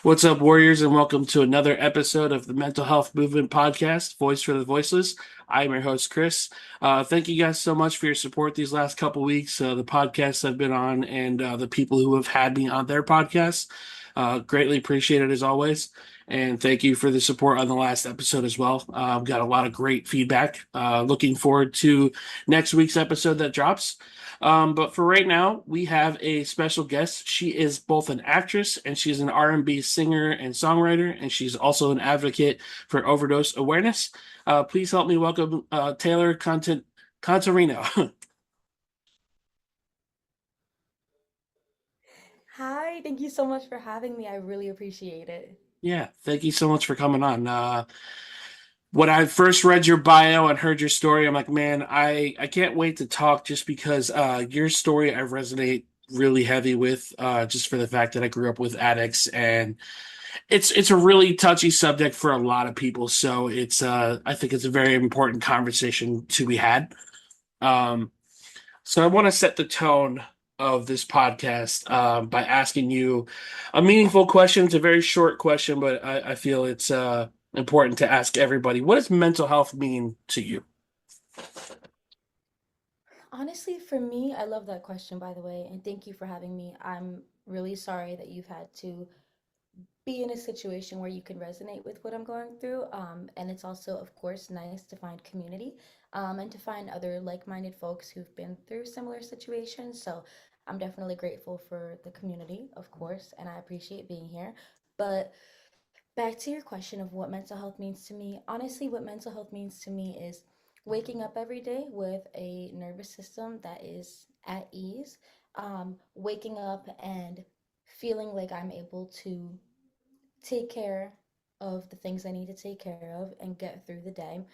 What's up, Warriors, and welcome to another episode of the Mental Health Movement Podcast, Voice for the Voiceless. I'm your host, Chris. Thank you guys so much for your support these last couple weeks, the podcasts I've been on, and the people who have had me on their podcasts. Greatly appreciated as always. And thank you for the support on the last episode as well. Got a lot of great feedback. Looking forward to next week's episode that drops. But for right now, we have a special guest. She is both an actress and she's an R&B singer and songwriter, and she's also an advocate for overdose awareness. Please help me welcome Taylor Contarino. Hi, thank you so much for having me. I really appreciate it. Yeah, thank you so much for coming on. When I first read your bio and heard your story, I'm like, man, I can't wait to talk just because your story I resonate really heavy with, just for the fact that I grew up with addicts, and it's a really touchy subject for a lot of people. So it's I think it's a very important conversation to be had. Um, so I want to set the tone of this podcast by asking you a meaningful question. It's a very short question, but I feel it's important to ask everybody. What does mental health mean to you? Honestly, for me, I love that question, by the way, and thank you for having me. I'm really sorry that you've had to be in a situation where you can resonate with what I'm going through. And it's also, of course, nice to find community, and to find other like-minded folks who've been through similar situations. So I'm definitely grateful for the community, of course, and I appreciate being here. But back to your question of what mental health means to me. Honestly, what mental health means to me is waking up every day with a nervous system that is at ease, waking up and feeling like I'm able to take care of the things I need to take care of and get through the day,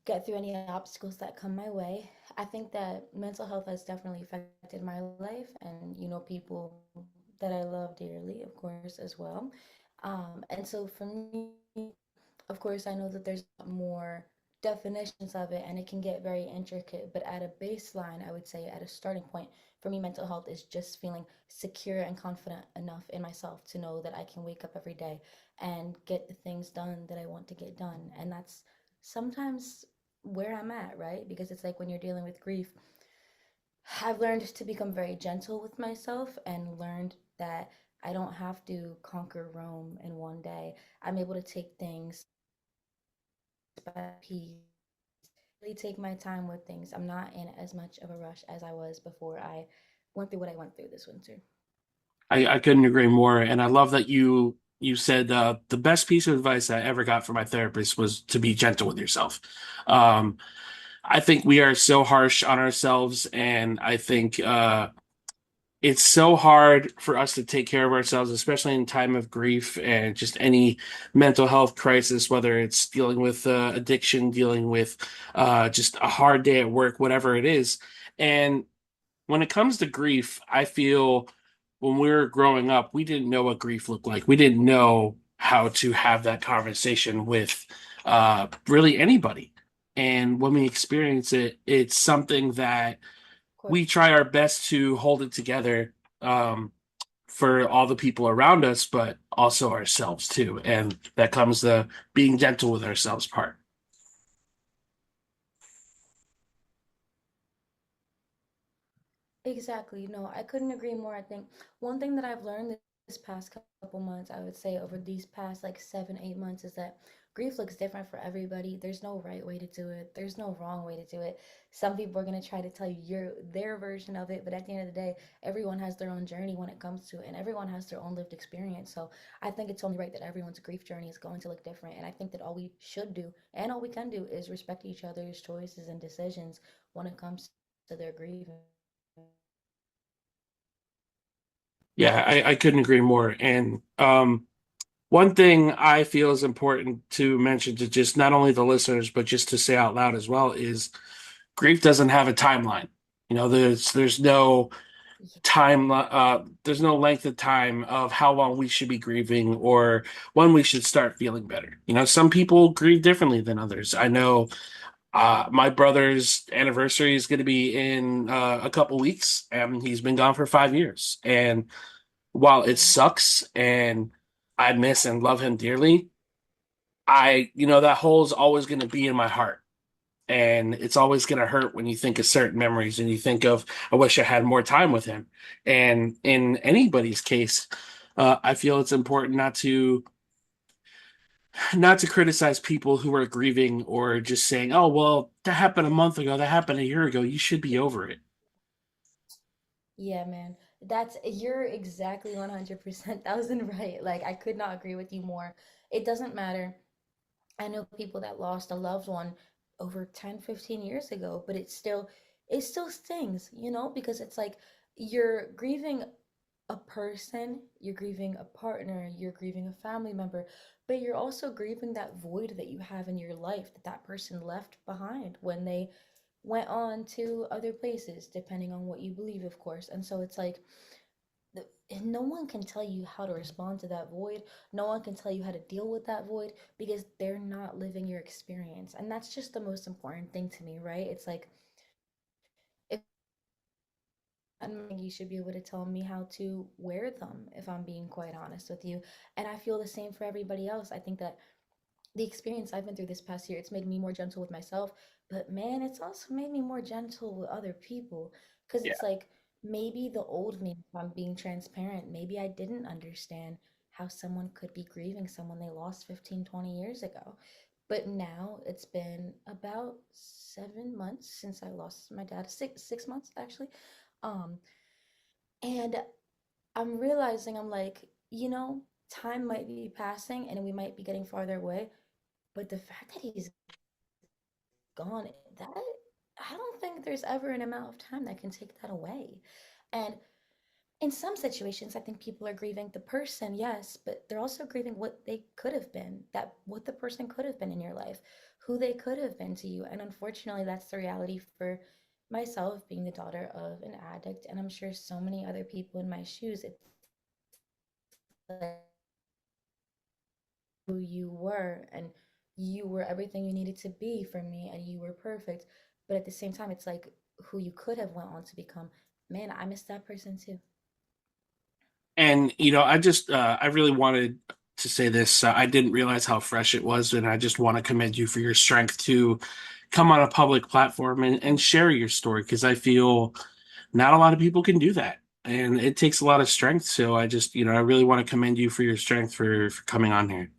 get through any obstacles that come my way. I think that mental health has definitely affected my life and, people that I love dearly, of course, as well. And so for me, of course, I know that there's more definitions of it and it can get very intricate, but at a baseline, I would say at a starting point, for me, mental health is just feeling secure and confident enough in myself to know that I can wake up every day and get the things done that I want to get done. And that's sometimes where I'm at, right? Because it's like when you're dealing with grief, I've learned to become very gentle with myself and learned that I don't have to conquer Rome in one day. I'm able to take things by piece, really take my time with things. I'm not in as much of a rush as I was before I went through what I went through this winter. I couldn't agree more, and I love that you said the best piece of advice I ever got from my therapist was to be gentle with yourself. Um, I think we are so harsh on ourselves, and I think it's so hard for us to take care of ourselves, especially in time of grief and just any mental health crisis, whether it's dealing with addiction, dealing with just a hard day at work, whatever it is. And when it comes to grief, I feel when we were growing up, we didn't know what grief looked like. We didn't know how to have that conversation with really anybody. And when we experience it, it's something that Of we course. try our best to hold it together, for all the people around us, but also ourselves too. And that comes the being gentle with ourselves part. Exactly. No, I couldn't agree more. I think one thing that I've learned this past couple months, I would say over these past like 7, 8 months, is that grief looks different for everybody. There's no right way to do it. There's no wrong way to do it. Some people are gonna try to tell you their version of it, but at the end of the day, everyone has their own journey when it comes to it, and everyone has their own lived experience. So I think it's only right that everyone's grief journey is going to look different. And I think that all we should do and all we can do is respect each other's choices and decisions when it comes to their grieving. Yeah, I couldn't agree more. And one thing I feel is important to mention to just not only the listeners, but just to say out loud as well is grief doesn't have a timeline. There's no there's no length of time of how long we should be grieving or when we should start feeling better. Some people grieve differently than others. I know my brother's anniversary is going to be in a couple weeks, and he's been gone for 5 years. And while it Oh, sucks and I miss and love him dearly, that hole is always going to be in my heart. And it's always going to hurt when you think of certain memories and you think of, I wish I had more time with him. And in anybody's case, I feel it's important not to criticize people who are grieving or just saying, "Oh, well, that happened a month ago, that happened a year ago. You should be over it." Yeah, man. You're exactly 100% thousand right. Like, I could not agree with you more. It doesn't matter. I know people that lost a loved one over 10, 15 years ago, but it still stings, because it's like you're grieving a person, you're grieving a partner, you're grieving a family member, but you're also grieving that void that you have in your life that that person left behind when they went on to other places, depending on what you believe, of course. And so it's like, no one can tell you how to respond to that void. No one can tell you how to deal with that void because they're not living your experience. And that's just the most important thing to me, right? It's like, if you should be able to tell me how to wear them, if I'm being quite honest with you. And I feel the same for everybody else. I think that the experience I've been through this past year, it's made me more gentle with myself, but man, it's also made me more gentle with other people. Because Yeah. it's like maybe the old me, if I'm being transparent, maybe I didn't understand how someone could be grieving someone they lost 15, 20 years ago. But now it's been about 7 months since I lost my dad, 6 months actually. Um, and I'm realizing I'm like, time might be passing and we might be getting farther away, but the fact that he's gone, that I don't think there's ever an amount of time that can take that away. And in some situations, I think people are grieving the person, yes, but they're also grieving what they could have been, that what the person could have been in your life, who they could have been to you. And unfortunately, that's the reality for myself, being the daughter of an addict, and I'm sure so many other people in my shoes. It's like who you were, and you were everything you needed to be for me, and you were perfect. But at the same time, it's like who you could have went on to become. Man, I miss that person too. And I really wanted to say this. I didn't realize how fresh it was, and I just want to commend you for your strength to come on a public platform and share your story because I feel not a lot of people can do that. And it takes a lot of strength. So I really want to commend you for your strength for coming on here.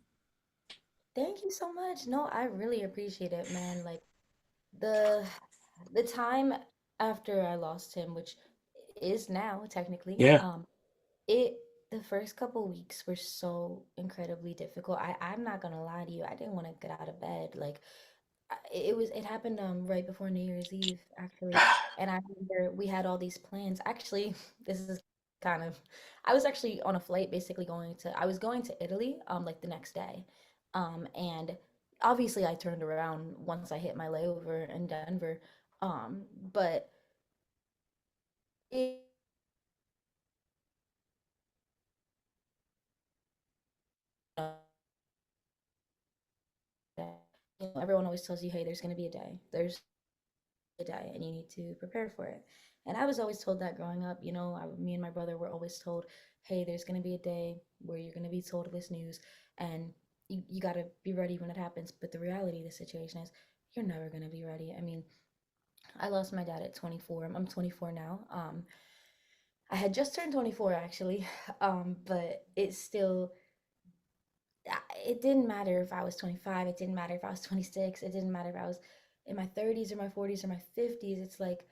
Thank you so much. No, I really appreciate it, man. Like the the time after I lost him, which is now technically, Yeah. it the first couple weeks were so incredibly difficult. I'm not gonna lie to you. I didn't want to get out of bed. Like it happened right before New Year's Eve actually, and I remember we had all these plans. Actually, this is kind of I was actually on a flight basically I was going to Italy like the next day. And obviously I turned around once I hit my layover in Denver. But it everyone always tells you, hey, there's going to be a day. There's a day, and you need to prepare for it. And I was always told that growing up. Me and my brother were always told, hey, there's going to be a day where you're going to be told this news, and you got to be ready when it happens. But the reality of the situation is, you're never going to be ready. I mean, I lost my dad at 24. I'm 24 now. I had just turned 24 actually, but it didn't matter if I was 25, it didn't matter if I was 26, it didn't matter if I was in my 30s or my 40s or my 50s. It's like,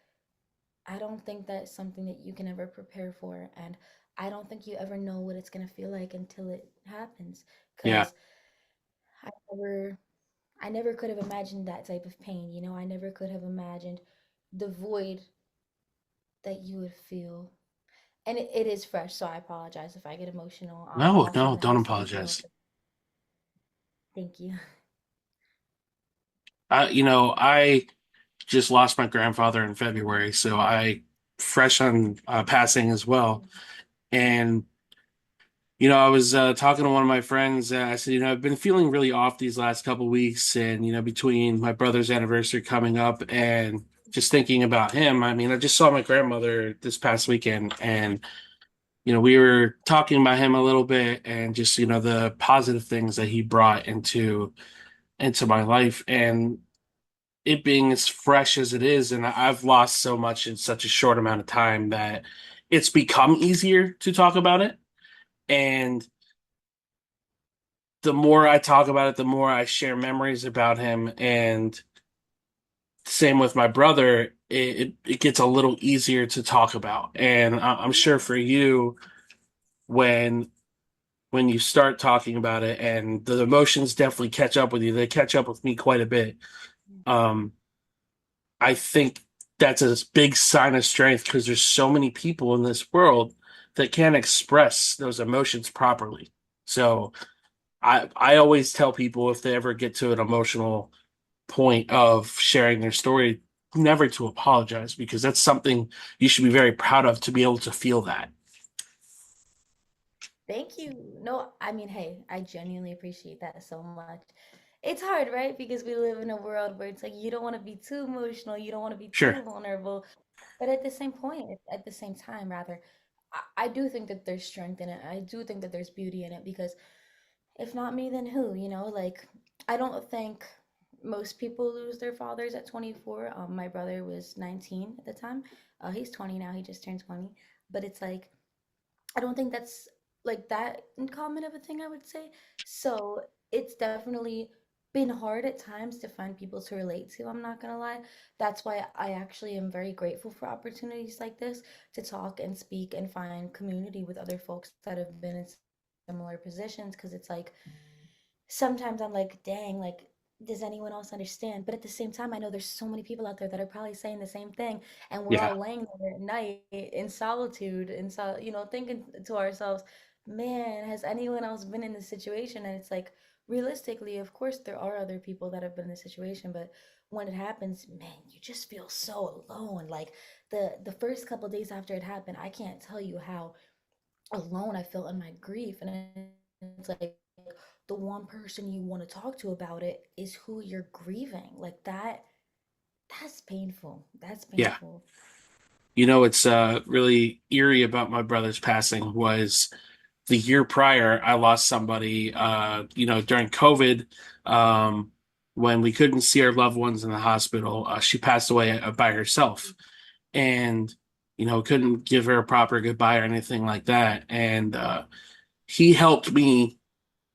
I don't think that's something that you can ever prepare for. And I don't think you ever know what it's going to feel like until it happens. Yeah. Because I never, I never could have imagined that type of pain. I never could have imagined the void that you would feel. And it is fresh, so I apologize if I get emotional. No, I'll no, send don't that to you. apologize. Thank you. I just lost my grandfather in February, so I fresh on passing as well. And I was talking to one of my friends. I said, I've been feeling really off these last couple weeks, and between my brother's anniversary coming up and just thinking about him. I mean, I just saw my grandmother this past weekend, and we were talking about him a little bit and just, the positive things that he brought into my life and it being as fresh as it is. And I've lost so much in such a short amount of time that it's become easier to talk about it. And the more I talk about it, the more I share memories about him. And same with my brother, it gets a little easier to talk about. And I'm sure Yeah. for you, when when you start talking about it and the emotions definitely catch up with you, they catch up with me quite a bit. Um, I think that's a big sign of strength because there's so many people in this world that can't express those emotions properly. So I always tell people if they ever get to an emotional point of sharing their story, never to apologize because that's something you should be very proud of to be able to feel that. Thank you. No, I mean, hey, I genuinely appreciate that so much. It's hard, right? Because we live in a world where it's like you don't want to be too emotional, you don't want to be Sure. too vulnerable, but at the same point, at the same time, rather, I do think that there's strength in it. I do think that there's beauty in it because if not me, then who? Like I don't think most people lose their fathers at 24. My brother was 19 at the time. He's 20 now. He just turned 20. But it's like I don't think that's like that uncommon of a thing, I would say. So it's definitely been hard at times to find people to relate to, I'm not gonna lie. That's why I actually am very grateful for opportunities like this to talk and speak and find community with other folks that have been in similar positions because it's like sometimes I'm like, dang, like, does anyone else understand? But at the same time, I know there's so many people out there that are probably saying the same thing, and we're Yeah. all laying there at night in solitude, and so thinking to ourselves, man, has anyone else been in this situation? And it's like, realistically, of course, there are other people that have been in this situation, but when it happens, man, you just feel so alone. Like the first couple days after it happened, I can't tell you how alone I felt in my grief. And it's like the one person you want to talk to about it is who you're grieving. Like that's painful. That's Yeah. painful. It's really eerie about my brother's passing was the year prior, I lost somebody, during COVID, um, when we couldn't see our loved ones in the hospital. She passed away by herself, and couldn't give her a proper goodbye or anything like that. And he helped me.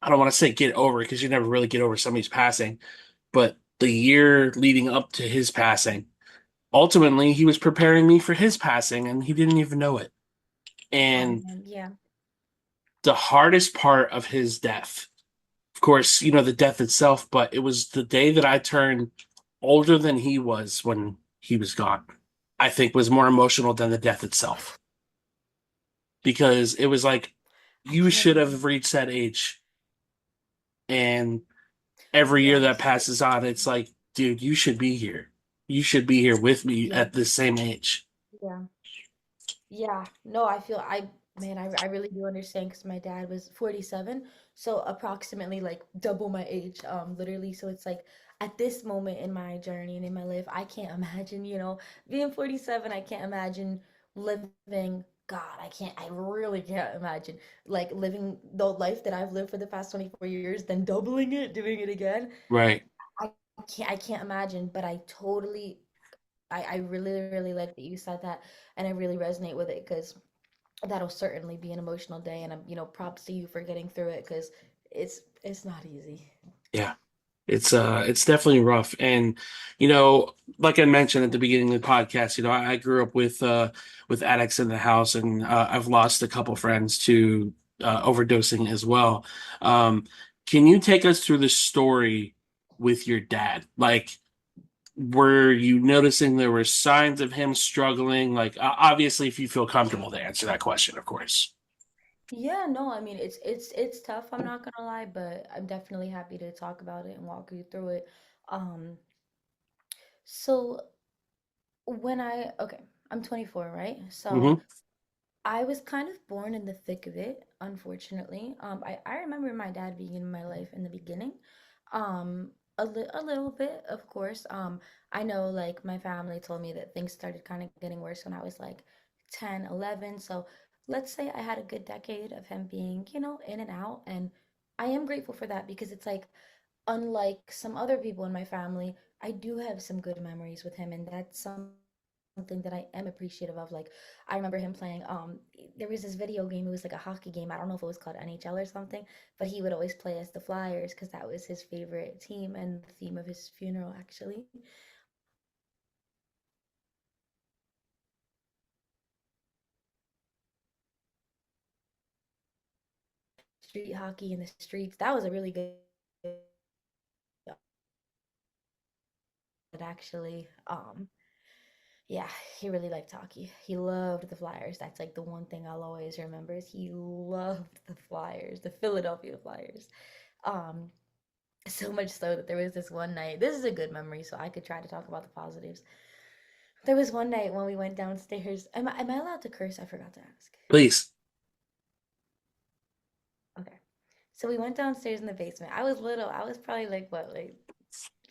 I don't want to say get over because you never really get over somebody's passing, but the year leading up to his passing, ultimately, he was preparing me for his passing, and he didn't even know it. Oh And man, yeah. the hardest part of his death, of course, the death itself, but it was the day that I turned older than he was when he was gone. I think was more emotional than the death itself because it was like I you can't should even. have reached that age. And every year that Yes. passes on, it's like, dude, you should be here. You should be here with me Yeah. at the same age. Yeah. Yeah, no, man, I really do understand because my dad was 47, so approximately like double my age, literally. So it's like at this moment in my journey and in my life, I can't imagine, being 47. I can't imagine living, God, I really can't imagine like living the life that I've lived for the past 24 years, then doubling it, doing it again. Right. I I can't imagine, but I really, really like that you said that, and I really resonate with it because that'll certainly be an emotional day, and props to you for getting through it because it's not easy. Yeah. It's definitely rough. And like I mentioned at the beginning of the podcast, I grew up with addicts in the house and I've lost a couple friends to overdosing as well. Um, can you take us through the story with your dad? Like, were you noticing there were signs of him struggling? Like, obviously, if you feel comfortable to answer that question, of course. Yeah, no, I mean it's tough, I'm not gonna lie, but I'm definitely happy to talk about it and walk you through it. Um, so okay, I'm 24, right? So Hmm. I was kind of born in the thick of it, unfortunately. I remember my dad being in my life in the beginning. A little bit, of course. I know like my family told me that things started kind of getting worse when I was like 10, 11. So let's say I had a good decade of him being, in and out. And I am grateful for that because it's like, unlike some other people in my family, I do have some good memories with him. And that's something that I am appreciative of. Like, I remember him playing, there was this video game, it was like a hockey game. I don't know if it was called NHL or something, but he would always play as the Flyers because that was his favorite team and the theme of his funeral, actually. Street hockey in the streets. That was a really good, actually. Yeah, he really liked hockey. He loved the Flyers. That's like the one thing I'll always remember is he loved the Flyers, the Philadelphia Flyers. Um, so much so that there was this one night. This is a good memory, so I could try to talk about the positives. There was one night when we went downstairs. Am I allowed to curse? I forgot to ask. Please. Okay. So we went downstairs in the basement. I was little. I was probably like what, like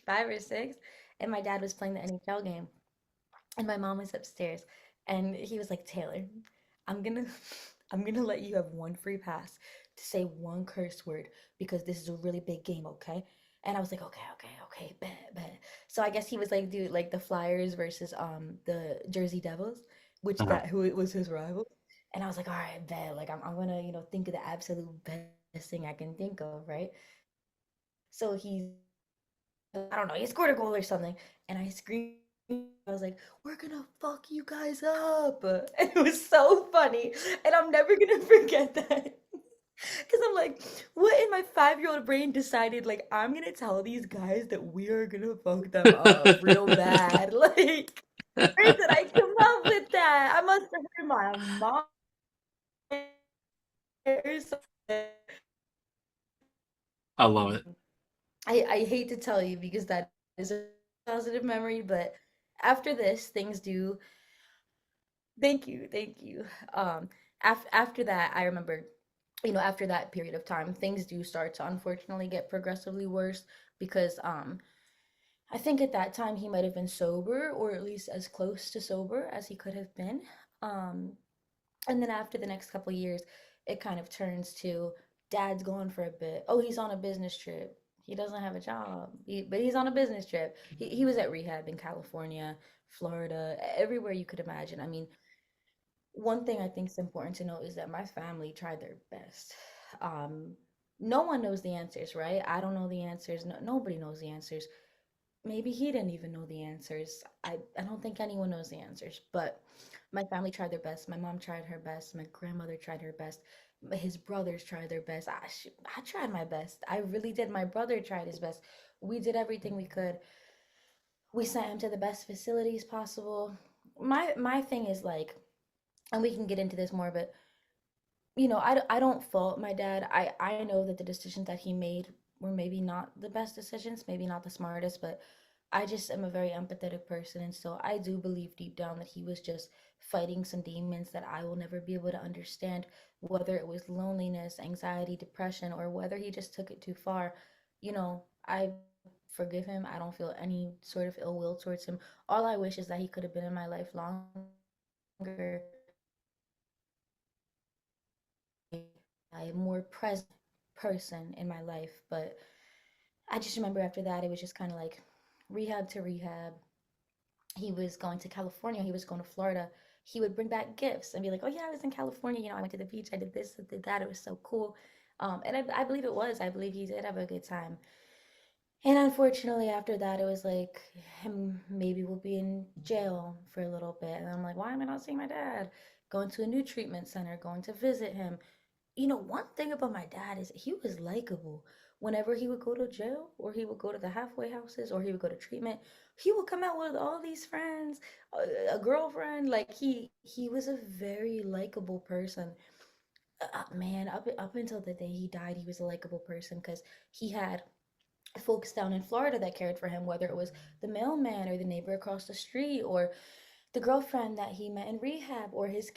5 or 6, and my dad was playing the NHL game. And my mom was upstairs, and he was like, Taylor, I'm gonna I'm gonna let you have one free pass to say one curse word because this is a really big game, okay? And I was like, okay, bet. So I guess he was like, dude, like the Flyers versus the Jersey Devils, which Uh-huh. that who it was his rival. And I was like, all right, bet. Like I'm gonna, think of the absolute best thing I can think of, right? So I don't know, he scored a goal or something. And I screamed, I was like, we're gonna fuck you guys up. And it was so funny. And I'm never gonna forget that. Because I'm like, what in my 5-year-old brain decided, like, I'm gonna tell these guys that we are gonna fuck them up real bad? Like, where did I come up with that? I must have heard my mom or something. I love it. I hate to tell you because that is a positive memory, but after this, things do. Thank you, thank you. After that, I remember, after that period of time, things do start to unfortunately get progressively worse because I think at that time he might have been sober or at least as close to sober as he could have been. Um, and then after the next couple years, it kind of turns to dad's gone for a bit. Oh, he's on a business trip. He doesn't have a job, but he's on a business trip. He was at rehab in California, Florida, everywhere you could imagine. I mean, one thing I think is important to note is that my family tried their best. Um, no one knows the answers, right? I don't know the answers. No, nobody knows the answers. Maybe he didn't even know the answers. I don't think anyone knows the answers, but my family tried their best. My mom tried her best. My grandmother tried her best. His brothers tried their best. I tried my best. I really did. My brother tried his best. We did everything we could. We sent him to the best facilities possible. My thing is like, and we can get into this more, but I don't fault my dad. I know that the decisions that he made were maybe not the best decisions, maybe not the smartest, but I just am a very empathetic person, and so I do believe deep down that he was just fighting some demons that I will never be able to understand, whether it was loneliness, anxiety, depression, or whether he just took it too far. I forgive him. I don't feel any sort of ill will towards him. All I wish is that he could have been in my life longer, a more present person in my life. But I just remember after that, it was just kind of like rehab to rehab. He was going to California, he was going to Florida. He would bring back gifts and be like, oh, yeah, I was in California. I went to the beach, I did this, I did that. It was so cool. And I believe it was. I believe he did have a good time. And unfortunately, after that, it was like him maybe will be in jail for a little bit. And I'm like, why am I not seeing my dad? Going to a new treatment center, going to visit him. One thing about my dad is he was likable. Whenever he would go to jail or he would go to the halfway houses or he would go to treatment, he would come out with all these friends, a girlfriend. Like he was a very likable person. Man, up until the day he died, he was a likable person because he had folks down in Florida that cared for him, whether it was the mailman or the neighbor across the street or the girlfriend that he met in rehab or his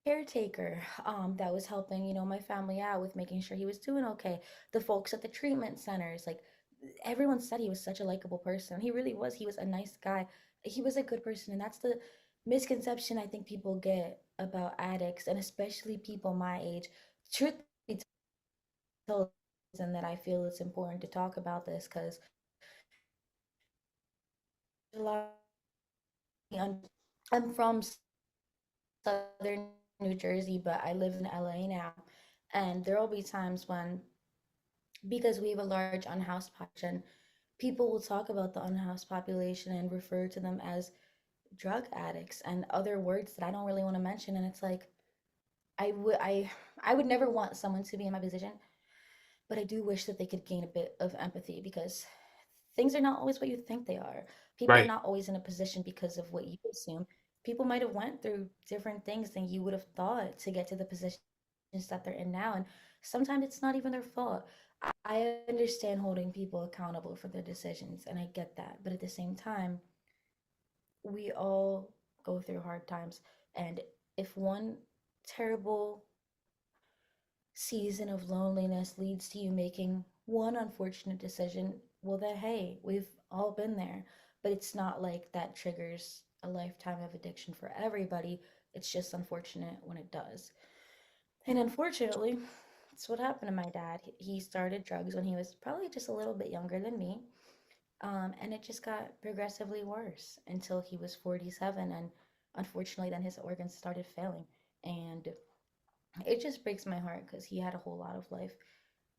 caretaker that was helping my family out with making sure he was doing okay, the folks at the treatment centers. Like, everyone said he was such a likable person. He really was. He was a nice guy. He was a good person, and that's misconception I think people get about addicts, and especially people my age, truth be told, and that I feel it's important to talk about this because a lot. I'm from southern New Jersey, but I live in LA now, and there will be times when, because we have a large unhoused population, people will talk about the unhoused population and refer to them as drug addicts and other words that I don't really want to mention. And it's like I would never want someone to be in my position, but I do wish that they could gain a bit of empathy because things are not always what you think they are. People are Right. not always in a position because of what you assume. People might have went through different things than you would have thought to get to the positions that they're in now, and sometimes it's not even their fault. I understand holding people accountable for their decisions, and I get that. But at the same time, we all go through hard times. And if one terrible season of loneliness leads to you making one unfortunate decision, well, then hey, we've all been there. But it's not like that triggers a lifetime of addiction for everybody. It's just unfortunate when it does. And unfortunately, that's what happened to my dad. He started drugs when he was probably just a little bit younger than me. And it just got progressively worse until he was 47. And unfortunately, then his organs started failing. And it just breaks my heart because he had a whole lot of life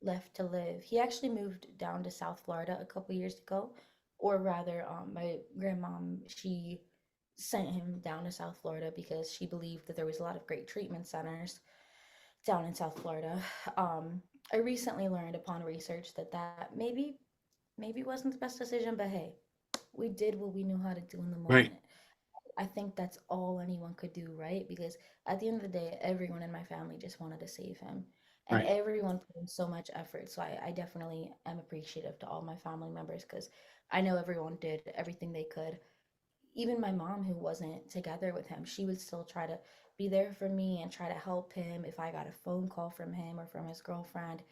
left to live. He actually moved down to South Florida a couple years ago, or rather, my grandmom, she sent him down to South Florida because she believed that there was a lot of great treatment centers down in South Florida. Um, I recently learned upon research that maybe wasn't the best decision, but hey, we did what we knew how to do in the Right. moment. I think that's all anyone could do, right? Because at the end of the day, everyone in my family just wanted to save him. And Right. everyone put in so much effort. So I definitely am appreciative to all my family members because I know everyone did everything they could. Even my mom, who wasn't together with him, she would still try to be there for me and try to help him if I got a phone call from him or from his girlfriend.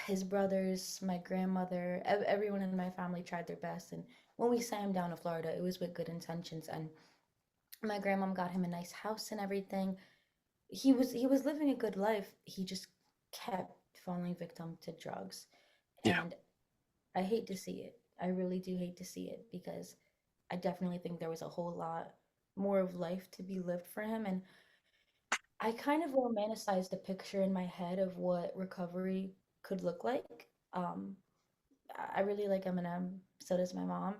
His brothers, my grandmother, everyone in my family tried their best. And when we sent him down to Florida, it was with good intentions. And my grandmom got him a nice house and everything. He was living a good life. He just kept falling victim to drugs. Yeah. And I hate to see it. I really do hate to see it because I definitely think there was a whole lot more of life to be lived for him. And I kind of romanticized a picture in my head of what recovery could look like. I really like Eminem, so does my mom.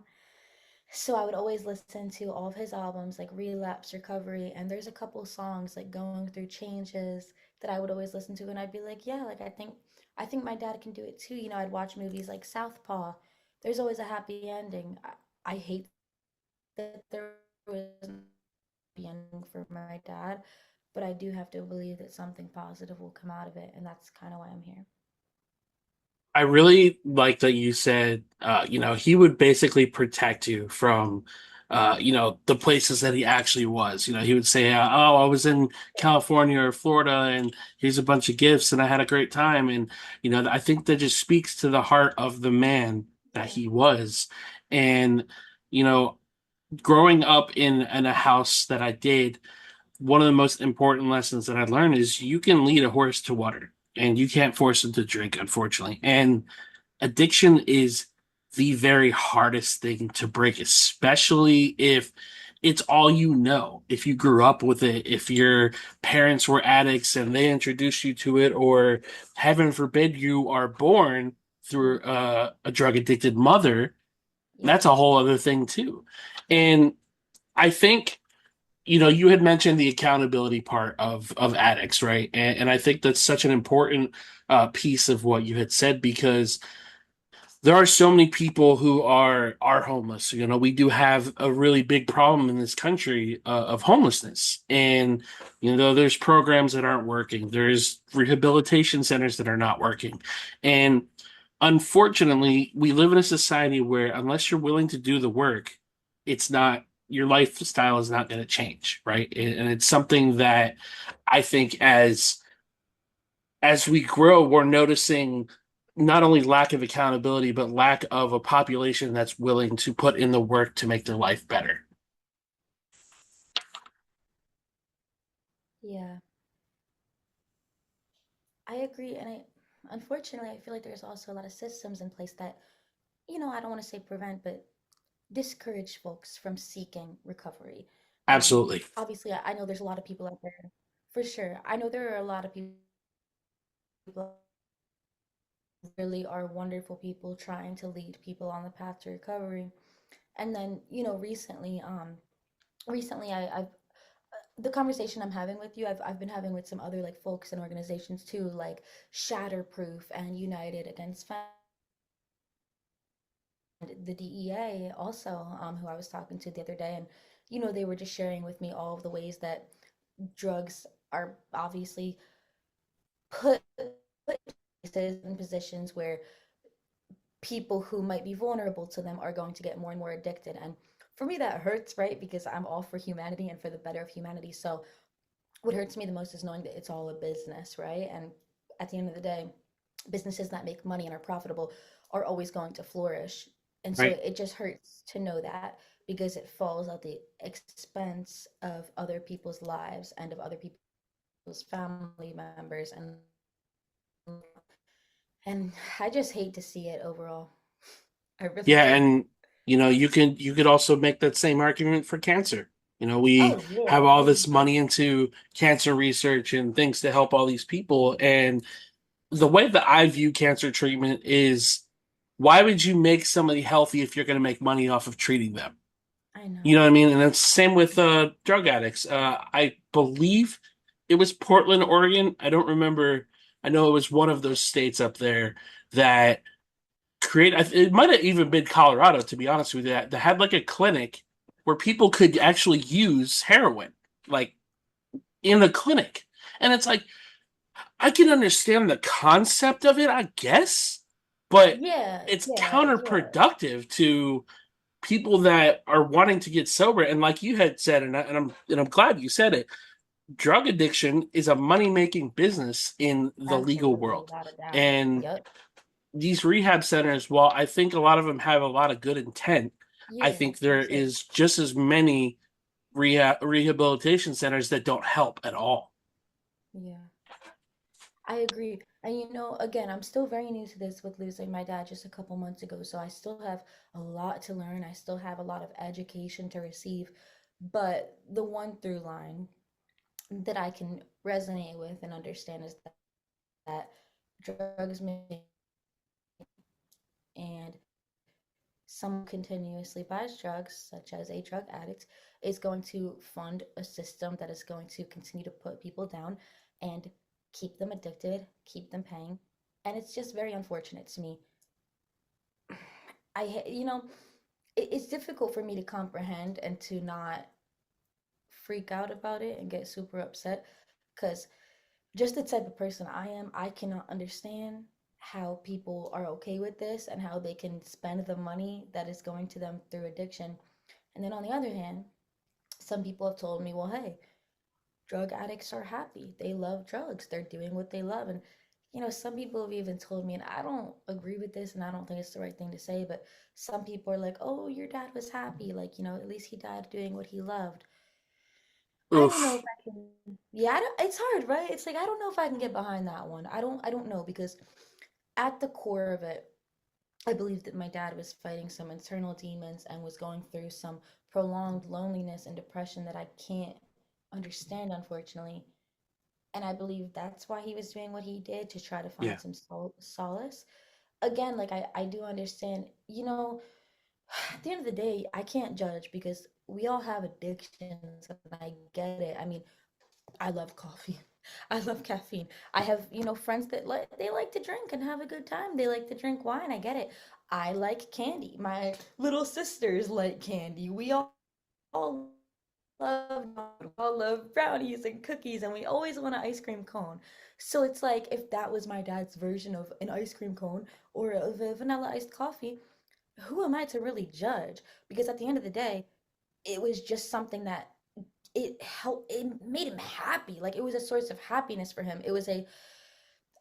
So I would always listen to all of his albums, like Relapse, Recovery, and there's a couple songs like Going Through Changes that I would always listen to, and I'd be like, yeah, like I think my dad can do it too. I'd watch movies like Southpaw. There's always a happy ending. I hate that there was a happy ending for my dad, but I do have to believe that something positive will come out of it, and that's kind of why I'm here. I really like that you said, he would basically protect you from, the places that he actually was. He would say, "Oh, I was in California or Florida, and here's a bunch of gifts, and I had a great time." And I think that just speaks to the heart of the man that Yeah. he was. And you know, growing up in a house that I did, one of the most important lessons that I learned is you can lead a horse to water, and you can't force him to drink, unfortunately. And addiction is the very hardest thing to break, especially if it's all you know. If you grew up with it, if your parents were addicts and they introduced you to it, or heaven forbid you are born Mhm. through a drug addicted mother, Yeah. that's a whole other thing too. And I think you had mentioned the accountability part of addicts, right? And I think that's such an important piece of what you had said because there are so many people who are homeless. We do have a really big problem in this country of homelessness, and there's programs that aren't working. There's rehabilitation centers that are not working, and unfortunately, we live in a society where unless you're willing to do the work, it's not your lifestyle is not going to change, right? And it's something that I think as we grow, we're noticing not only lack of accountability, but lack of a population that's willing to put in the work to make their life better. Yeah, I agree. And unfortunately, I feel like there's also a lot of systems in place that, I don't want to say prevent, but discourage folks from seeking recovery. Um, Absolutely. Obviously, I know there's a lot of people out there, for sure. I know there are a lot of people who really are wonderful people trying to lead people on the path to recovery. And then, recently I've the conversation I'm having with you, I've been having with some other like folks and organizations too, like Shatterproof and United Against the DEA also, who I was talking to the other day, and they were just sharing with me all of the ways that drugs are obviously put in places and positions where people who might be vulnerable to them are going to get more and more addicted. And for me, that hurts, right? Because I'm all for humanity and for the better of humanity. So what hurts me the most is knowing that it's all a business, right? And at the end of the day, businesses that make money and are profitable are always going to flourish. And so Right. it just hurts to know that because it falls at the expense of other people's lives and of other people's family members. And I just hate to see it overall. I really Yeah, do. and you could also make that same argument for cancer. We Oh yeah. have all Oh this yeah. money into cancer research and things to help all these people. And the way that I view cancer treatment is, why would you make somebody healthy if you're going to make money off of treating them? I You know know. what I mean? And it's the same with drug addicts. I believe it was Portland, Oregon. I don't remember. I know it was one of those states up there that it might have even been Colorado, to be honest with you, that had like a clinic where people could actually use heroin, like in the clinic. And it's like, I can understand the concept of it, I guess, but Yeah, it's yeah, yeah. counterproductive to people that are wanting to get sober. And like you had said, and I'm glad you said it, drug addiction is a money-making business in the legal Absolutely, world. without a doubt. And Yep. these rehab centers, while I think a lot of them have a lot of good intent, I Yeah, think for there sure. is just as many rehabilitation centers that don't help at all. Yeah. I agree. And again, I'm still very new to this with losing my dad just a couple months ago, so I still have a lot to learn. I still have a lot of education to receive. But the one through line that I can resonate with and understand is that drugs make, and someone continuously buys drugs, such as a drug addict, is going to fund a system that is going to continue to put people down and keep them addicted, keep them paying. And it's just very unfortunate to me. It's difficult for me to comprehend and to not freak out about it and get super upset because just the type of person I am, I cannot understand how people are okay with this and how they can spend the money that is going to them through addiction. And then on the other hand, some people have told me, well, hey, drug addicts are happy. They love drugs. They're doing what they love. And, some people have even told me, and I don't agree with this and I don't think it's the right thing to say, but some people are like, oh, your dad was happy. Like, at least he died doing what he loved. I don't know if Oof. I can, yeah, it's hard, right? It's like, I don't know if I can get behind that one. I don't know because at the core of it, I believe that my dad was fighting some internal demons and was going through some prolonged loneliness and depression that I can't understand, unfortunately. And I believe that's why he was doing what he did to try to Yeah. find some solace. Again, like I do understand, at the end of the day, I can't judge because we all have addictions and I get it. I mean, I love coffee. I love caffeine. I have, friends that they like to drink and have a good time. They like to drink wine. I get it. I like candy. My little sisters like candy. We all love we all love brownies and cookies and we always want an ice cream cone. So it's like if that was my dad's version of an ice cream cone or of a vanilla iced coffee, who am I to really judge? Because at the end of the day, it was just something that it made him happy. Like it was a source of happiness for him. It was a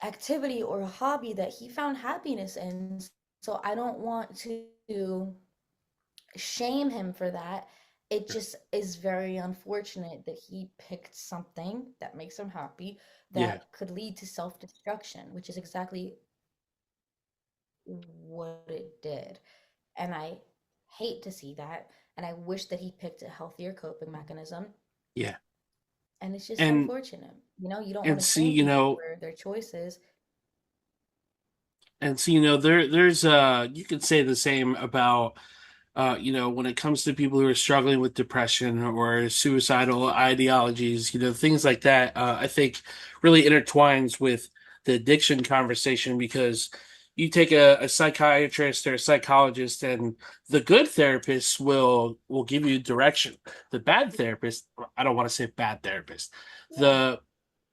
activity or a hobby that he found happiness in. So I don't want to shame him for that. it just is very unfortunate that he picked something that makes him happy Yeah, that could lead to self-destruction, which is exactly what it did. And I hate to see that. And I wish that he picked a healthier coping mechanism. yeah. And it's just And unfortunate. You know, you don't and want to see, shame people for their choices. there's you could say the same about when it comes to people who are struggling with depression or suicidal ideologies, things like that, I think really intertwines with the addiction conversation because you take a psychiatrist or a psychologist, and the good therapist will give you direction. The bad therapist, I don't want to say bad therapist, Yeah, the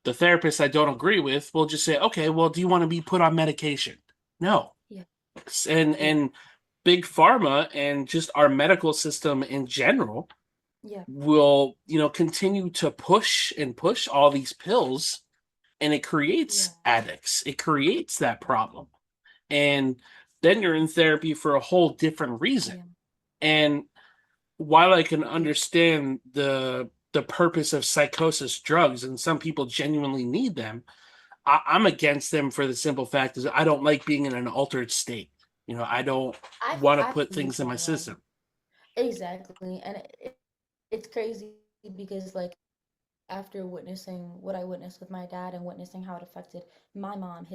the therapist I don't agree with will just say, okay, well, do you want to be put on medication? No. yeah, yeah, And big pharma and just our medical system in general yeah, will, continue to push and push all these pills, and it yeah, creates addicts. It creates that problem. And then you're in therapy for a whole different reason. yeah, And while I can yeah. understand the purpose of psychosis drugs, and some people genuinely need them, I'm against them for the simple fact is I don't like being in an altered state. I don't want to I put feel the things in my same way. system. Exactly. And it's crazy because, like, after witnessing what I witnessed with my dad and witnessing how it affected my mom,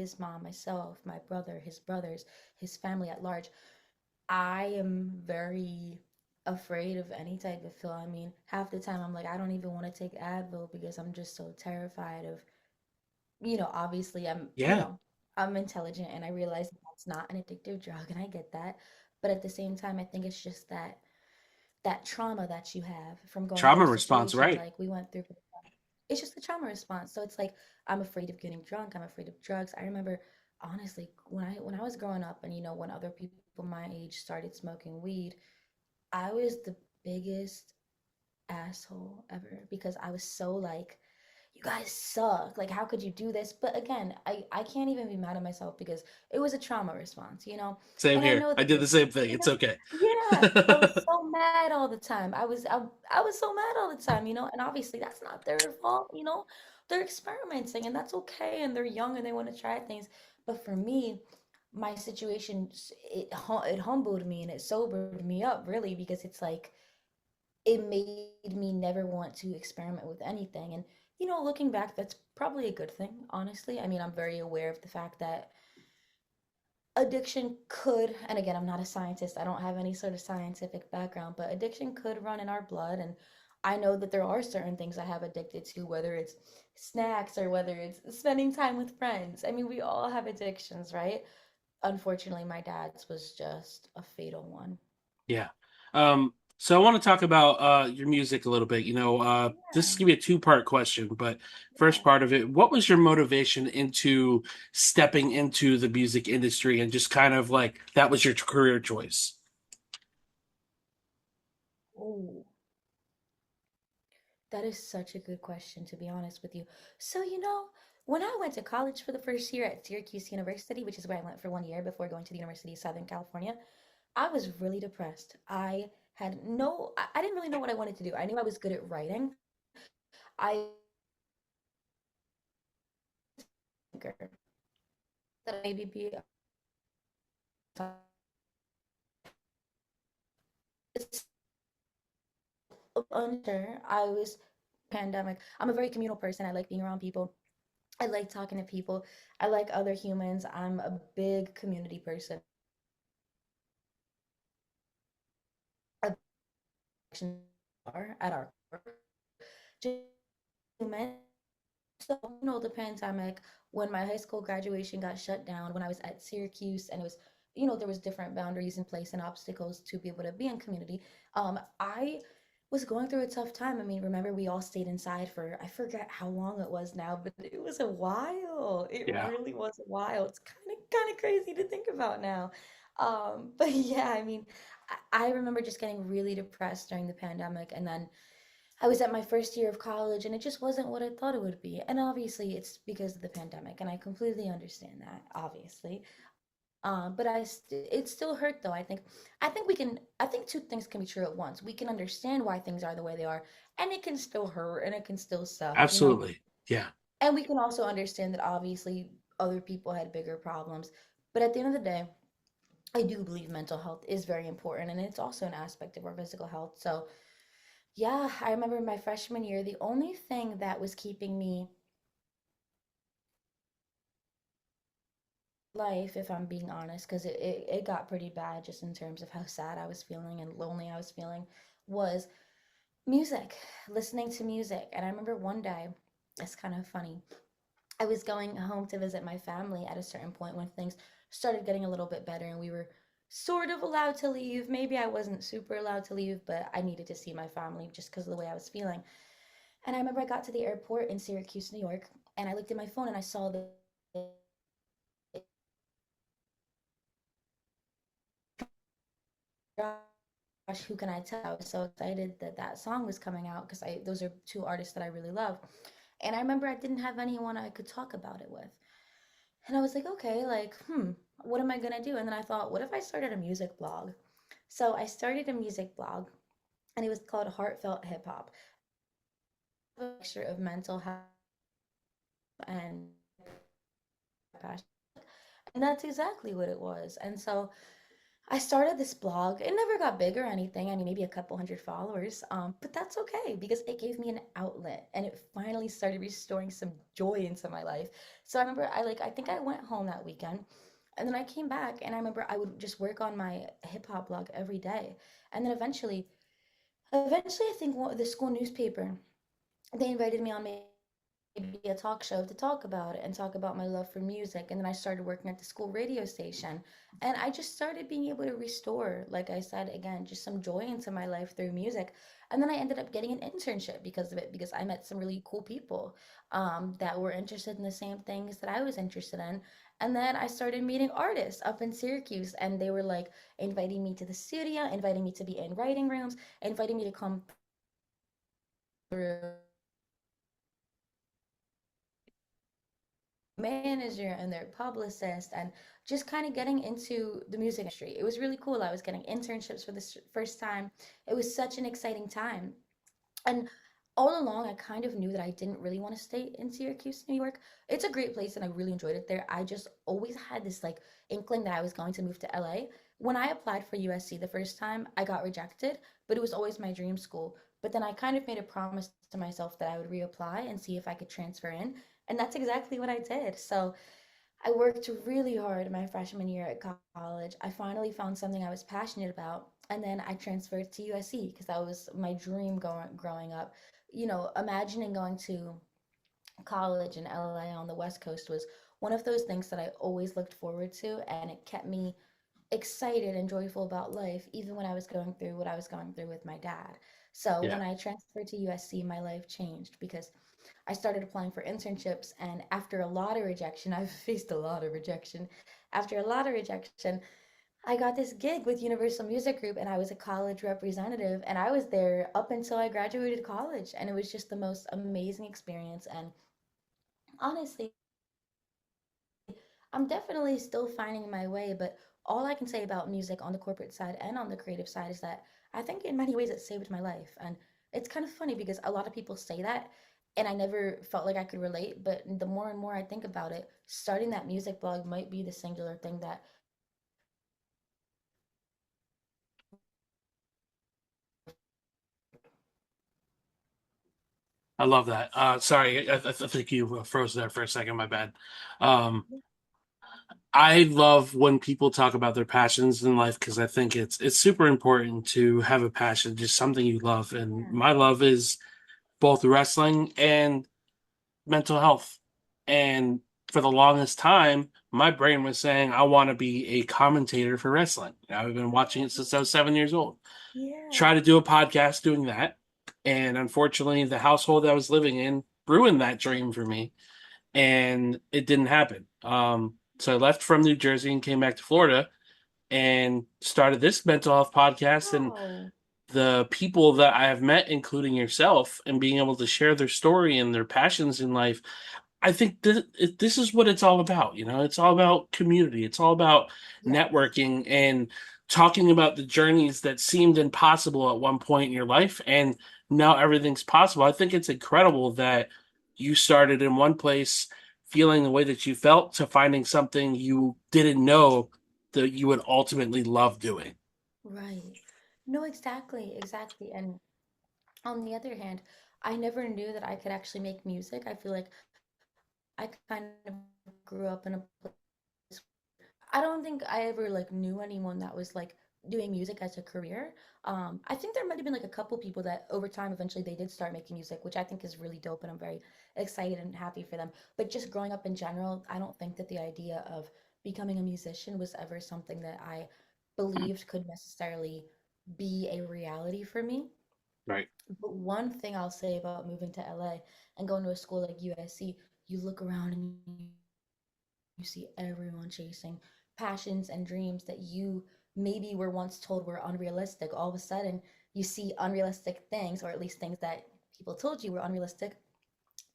myself, my brother, his brothers, his family at large, I am very afraid of any type of pill. I mean, half the time I'm like, I don't even want to take Advil because I'm just so terrified of, obviously Yeah, I'm intelligent and I realize that that's not an addictive drug and I get that. But at the same time, I think it's just that trauma that you have from going through trauma a response, situation right? like we went through. It's just the trauma response. So it's like I'm afraid of getting drunk. I'm afraid of drugs. I remember honestly when I was growing up and when other people my age started smoking weed, I was the biggest asshole ever because I was so like, you guys suck. Like, how could you do this? But again, I can't even be mad at myself because it was a trauma response. Same And I here. know I that did the there's, same thing. you It's know, okay. yeah, I was so mad all the time. I was so mad all the time. And obviously that's not their fault. They're experimenting and that's okay and they're young and they want to try things. But for me, my situation it humbled me and it sobered me up really because it's like it made me never want to experiment with anything. And, looking back, that's probably a good thing, honestly. I mean, I'm very aware of the fact that addiction could, and again, I'm not a scientist, I don't have any sort of scientific background, but addiction could run in our blood. And I know that there are certain things I have addicted to, whether it's snacks or whether it's spending time with friends. I mean, we all have addictions, right? Unfortunately, my dad's was just a fatal one. Yeah. So I want to talk about your music a little bit. This is Yeah, gonna be a two-part question, but first yeah. part of it, what was your motivation into stepping into the music industry and just kind of like that was your career choice? Oh. That is such a good question, to be honest with you. So, when I went to college for the first year at Syracuse University, which is where I went for 1 year before going to the University of Southern California, I was really depressed. I didn't really know what I wanted to do. I knew I was good at writing. I that maybe be unsure. I was pandemic. I'm a very communal person. I like being around people. I like talking to people. I like other humans. I'm a big community person. Are at our core. Just human. So, the pandemic, when my high school graduation got shut down, when I was at Syracuse, and it was, there was different boundaries in place and obstacles to be able to be in community. I was going through a tough time. I mean, remember we all stayed inside for, I forget how long it was now, but it was a while. It Yeah. really was a while. It's kind of crazy to think about now. But yeah, I mean, I remember just getting really depressed during the pandemic, and then I was at my first year of college and it just wasn't what I thought it would be. And obviously, it's because of the pandemic, and I completely understand that, obviously. But it still hurt though. I think two things can be true at once. We can understand why things are the way they are, and it can still hurt and it can still suck, you know? Absolutely. Yeah. And we can also understand that obviously other people had bigger problems. But at the end of the day, I do believe mental health is very important and it's also an aspect of our physical health. So, yeah, I remember my freshman year, the only thing that was keeping me life, if I'm being honest, because it got pretty bad just in terms of how sad I was feeling and lonely I was feeling, was music, listening to music. And I remember one day, it's kind of funny. I was going home to visit my family at a certain point when things started getting a little bit better and we were sort of allowed to leave. Maybe I wasn't super allowed to leave, but I needed to see my family just because of the way I was feeling. And I remember I got to the airport in Syracuse, New York, and I looked at my phone and I saw the gosh, who can I tell? I was so excited that that song was coming out because I those are two artists that I really love. And I remember I didn't have anyone I could talk about it with. And I was like, okay, like, what am I gonna do? And then I thought, what if I started a music blog? So I started a music blog and it was called Heartfelt Hip Hop. A mixture of mental health and passion. And that's exactly what it was. And so I started this blog. It never got big or anything. I mean, maybe a couple hundred followers. But that's okay because it gave me an outlet and it finally started restoring some joy into my life. So I remember I think I went home that weekend and then I came back and I remember I would just work on my hip hop blog every day. And then eventually I think the school newspaper, they invited me on maybe a talk show to talk about it and talk about my love for music. And then I started working at the school radio station. And I just started being able to restore, like I said, again, just some joy into my life through music. And then I ended up getting an internship because of it, because I met some really cool people that were interested in the same things that I was interested in. And then I started meeting artists up in Syracuse, and they were like inviting me to the studio, inviting me to be in writing rooms, inviting me to come through manager and their publicist and just kind of getting into the music industry. It was really cool. I was getting internships for the first time. It was such an exciting time. And all along, I kind of knew that I didn't really want to stay in Syracuse, New York. It's a great place and I really enjoyed it there. I just always had this like inkling that I was going to move to LA. When I applied for USC the first time, I got rejected, but it was always my dream school. But then I kind of made a promise to myself that I would reapply and see if I could transfer in. And that's exactly what I did. So I worked really hard my freshman year at college. I finally found something I was passionate about, and then I transferred to USC because that was my dream growing up. You know, imagining going to college in LA on the West Coast was one of those things that I always looked forward to, and it kept me excited and joyful about life, even when I was going through what I was going through with my dad. So Yeah. when I transferred to USC, my life changed because I started applying for internships, and after a lot of rejection, I've faced a lot of rejection. After a lot of rejection, I got this gig with Universal Music Group, and I was a college representative, and I was there up until I graduated college, and it was just the most amazing experience. And honestly, I'm definitely still finding my way, but all I can say about music on the corporate side and on the creative side is that I think in many ways it saved my life. And it's kind of funny because a lot of people say that, and I never felt like I could relate. But the more and more I think about it, starting that music blog might be the singular thing that I love that. Sorry, I think you froze there for a second. My bad. Um, I love when people talk about their passions in life because I think it's super important to have a passion, just something you love. And yeah. my love is both wrestling and mental health. And for the longest time, my brain was saying I want to be a commentator for wrestling. I've been watching it since I was 7 years old. Yeah. Try to do a podcast doing that. And unfortunately, the household I was living in ruined that dream for me, and it didn't happen. So I left from New Jersey and came back to Florida and started this mental health podcast. And Oh, the people that I have met, including yourself, and being able to share their story and their passions in life, I think this is what it's all about. It's all about community. It's all about Yes. networking and talking about the journeys that seemed impossible at one point in your life, and now everything's possible. I think it's incredible that you started in one place, feeling the way that you felt, to finding something you didn't know that you would ultimately love doing. Right. No, exactly, exactly. And on the other hand, I never knew that I could actually make music. I feel like I kind of grew up in a place. I don't think I ever like knew anyone that was like doing music as a career. I think there might have been like a couple people that over time eventually they did start making music, which I think is really dope and I'm very excited and happy for them. But just growing up in general, I don't think that the idea of becoming a musician was ever something that I believed could necessarily be a reality for me. Right. But one thing I'll say about moving to LA and going to a school like USC, you look around and you see everyone chasing passions and dreams that you maybe were once told were unrealistic. All of a sudden, you see unrealistic things, or at least things that people told you were unrealistic,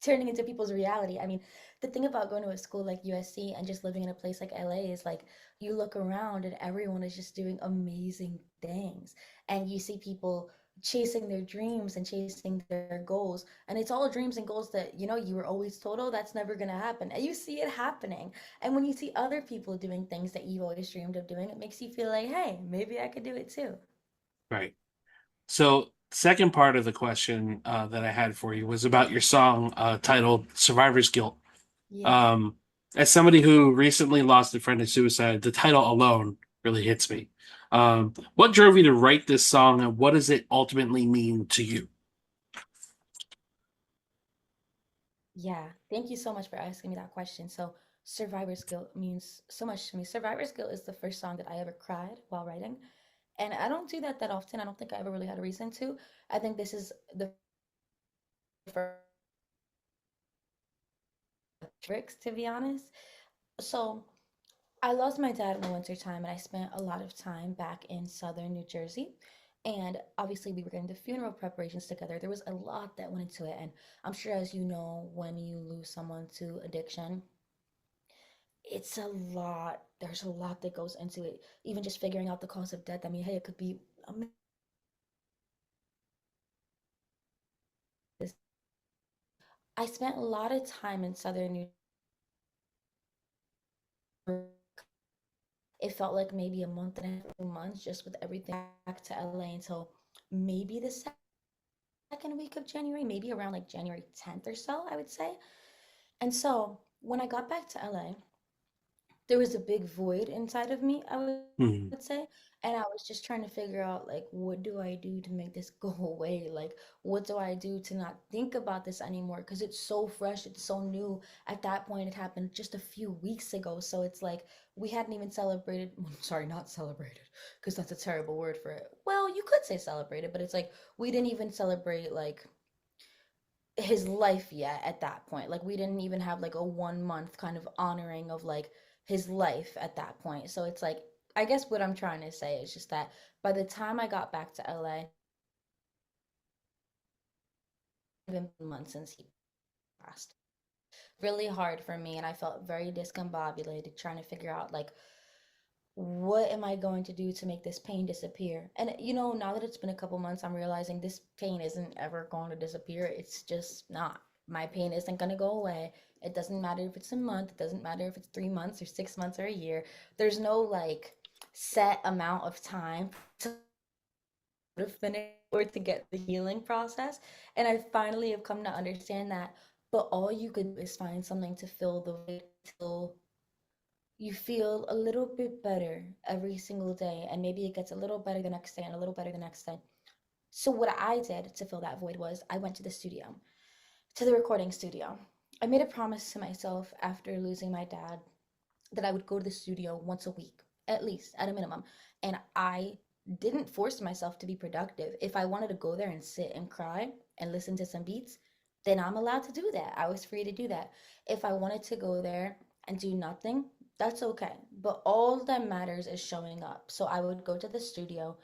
turning into people's reality. I mean, the thing about going to a school like USC and just living in a place like LA is like you look around and everyone is just doing amazing things. And you see people chasing their dreams and chasing their goals. And it's all dreams and goals that, you were always told, oh, that's never going to happen. And you see it happening. And when you see other people doing things that you've always dreamed of doing, it makes you feel like, hey, maybe I could do it too. Right. So, second part of the question that I had for you was about your song titled "Survivor's Guilt." Yeah. Um, as somebody who recently lost a friend to suicide, the title alone really hits me. What drove you to write this song, and what does it ultimately mean to you? Yeah, thank you so much for asking me that question. So, Survivor's Guilt means so much to me. Survivor's Guilt is the first song that I ever cried while writing. And I don't do that often. I don't think I ever really had a reason to. I think this is the first tricks, to be honest. So, I lost my dad in the winter time, and I spent a lot of time back in southern New Jersey. And obviously, we were getting the funeral preparations together. There was a lot that went into it. And I'm sure, as you know, when you lose someone to addiction, it's a lot. There's a lot that goes into it. Even just figuring out the cause of death. I mean, hey, it could be a I spent a lot of time in southern New Jersey. It felt like maybe a month and a half, 2 months, just with everything back to LA until maybe the second week of January, maybe around like January 10th or so, I would say. And so when I got back to LA, there was a big void inside of me, I Hmm. would say. And I was just trying to figure out, like, what do I do to make this go away? Like, what do I do to not think about this anymore? Because it's so fresh, it's so new. At that point, it happened just a few weeks ago. So it's like we hadn't even celebrated. Sorry, not celebrated, because that's a terrible word for it. Well, you could say celebrated, but it's like we didn't even celebrate, like, his life yet at that point. Like we didn't even have like a 1 month kind of honoring of like his life at that point. So it's like I guess what I'm trying to say is just that by the time I got back to LA, it's been months since he passed. Really hard for me and I felt very discombobulated trying to figure out like what am I going to do to make this pain disappear? And now that it's been a couple months, I'm realizing this pain isn't ever going to disappear. It's just not. My pain isn't going to go away. It doesn't matter if it's a month, it doesn't matter if it's 3 months or 6 months or a year. There's no like set amount of time to finish or to get the healing process. And I finally have come to understand that. But all you could do is find something to fill the void till you feel a little bit better every single day, and maybe it gets a little better the next day and a little better the next day. So what I did to fill that void was I went to the studio, to the recording studio. I made a promise to myself after losing my dad that I would go to the studio once a week, at least, at a minimum. And I didn't force myself to be productive. If I wanted to go there and sit and cry and listen to some beats, then I'm allowed to do that. I was free to do that. If I wanted to go there and do nothing, that's okay. But all that matters is showing up. So I would go to the studio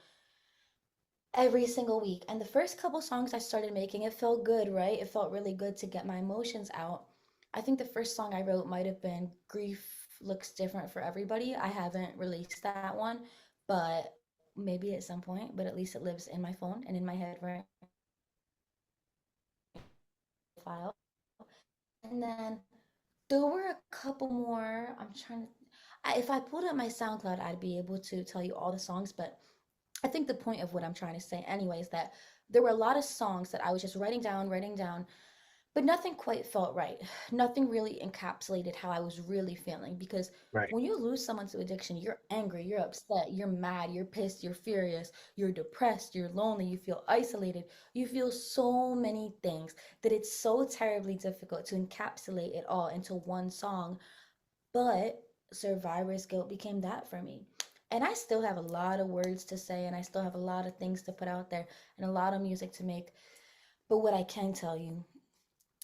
every single week. And the first couple songs I started making, it felt good, right? It felt really good to get my emotions out. I think the first song I wrote might have been Grief Looks Different for Everybody. I haven't released that one, but maybe at some point, but at least it lives in my phone and in my head right file. And then there were a couple more. I'm trying to, if I pulled up my SoundCloud, I'd be able to tell you all the songs, but I think the point of what I'm trying to say, anyway, is that there were a lot of songs that I was just writing down, but nothing quite felt right. Nothing really encapsulated how I was really feeling because Right. when you lose someone to addiction, you're angry, you're upset, you're mad, you're pissed, you're furious, you're depressed, you're lonely, you feel isolated, you feel so many things that it's so terribly difficult to encapsulate it all into one song. But survivor's guilt became that for me. And I still have a lot of words to say, and I still have a lot of things to put out there, and a lot of music to make. But what I can tell you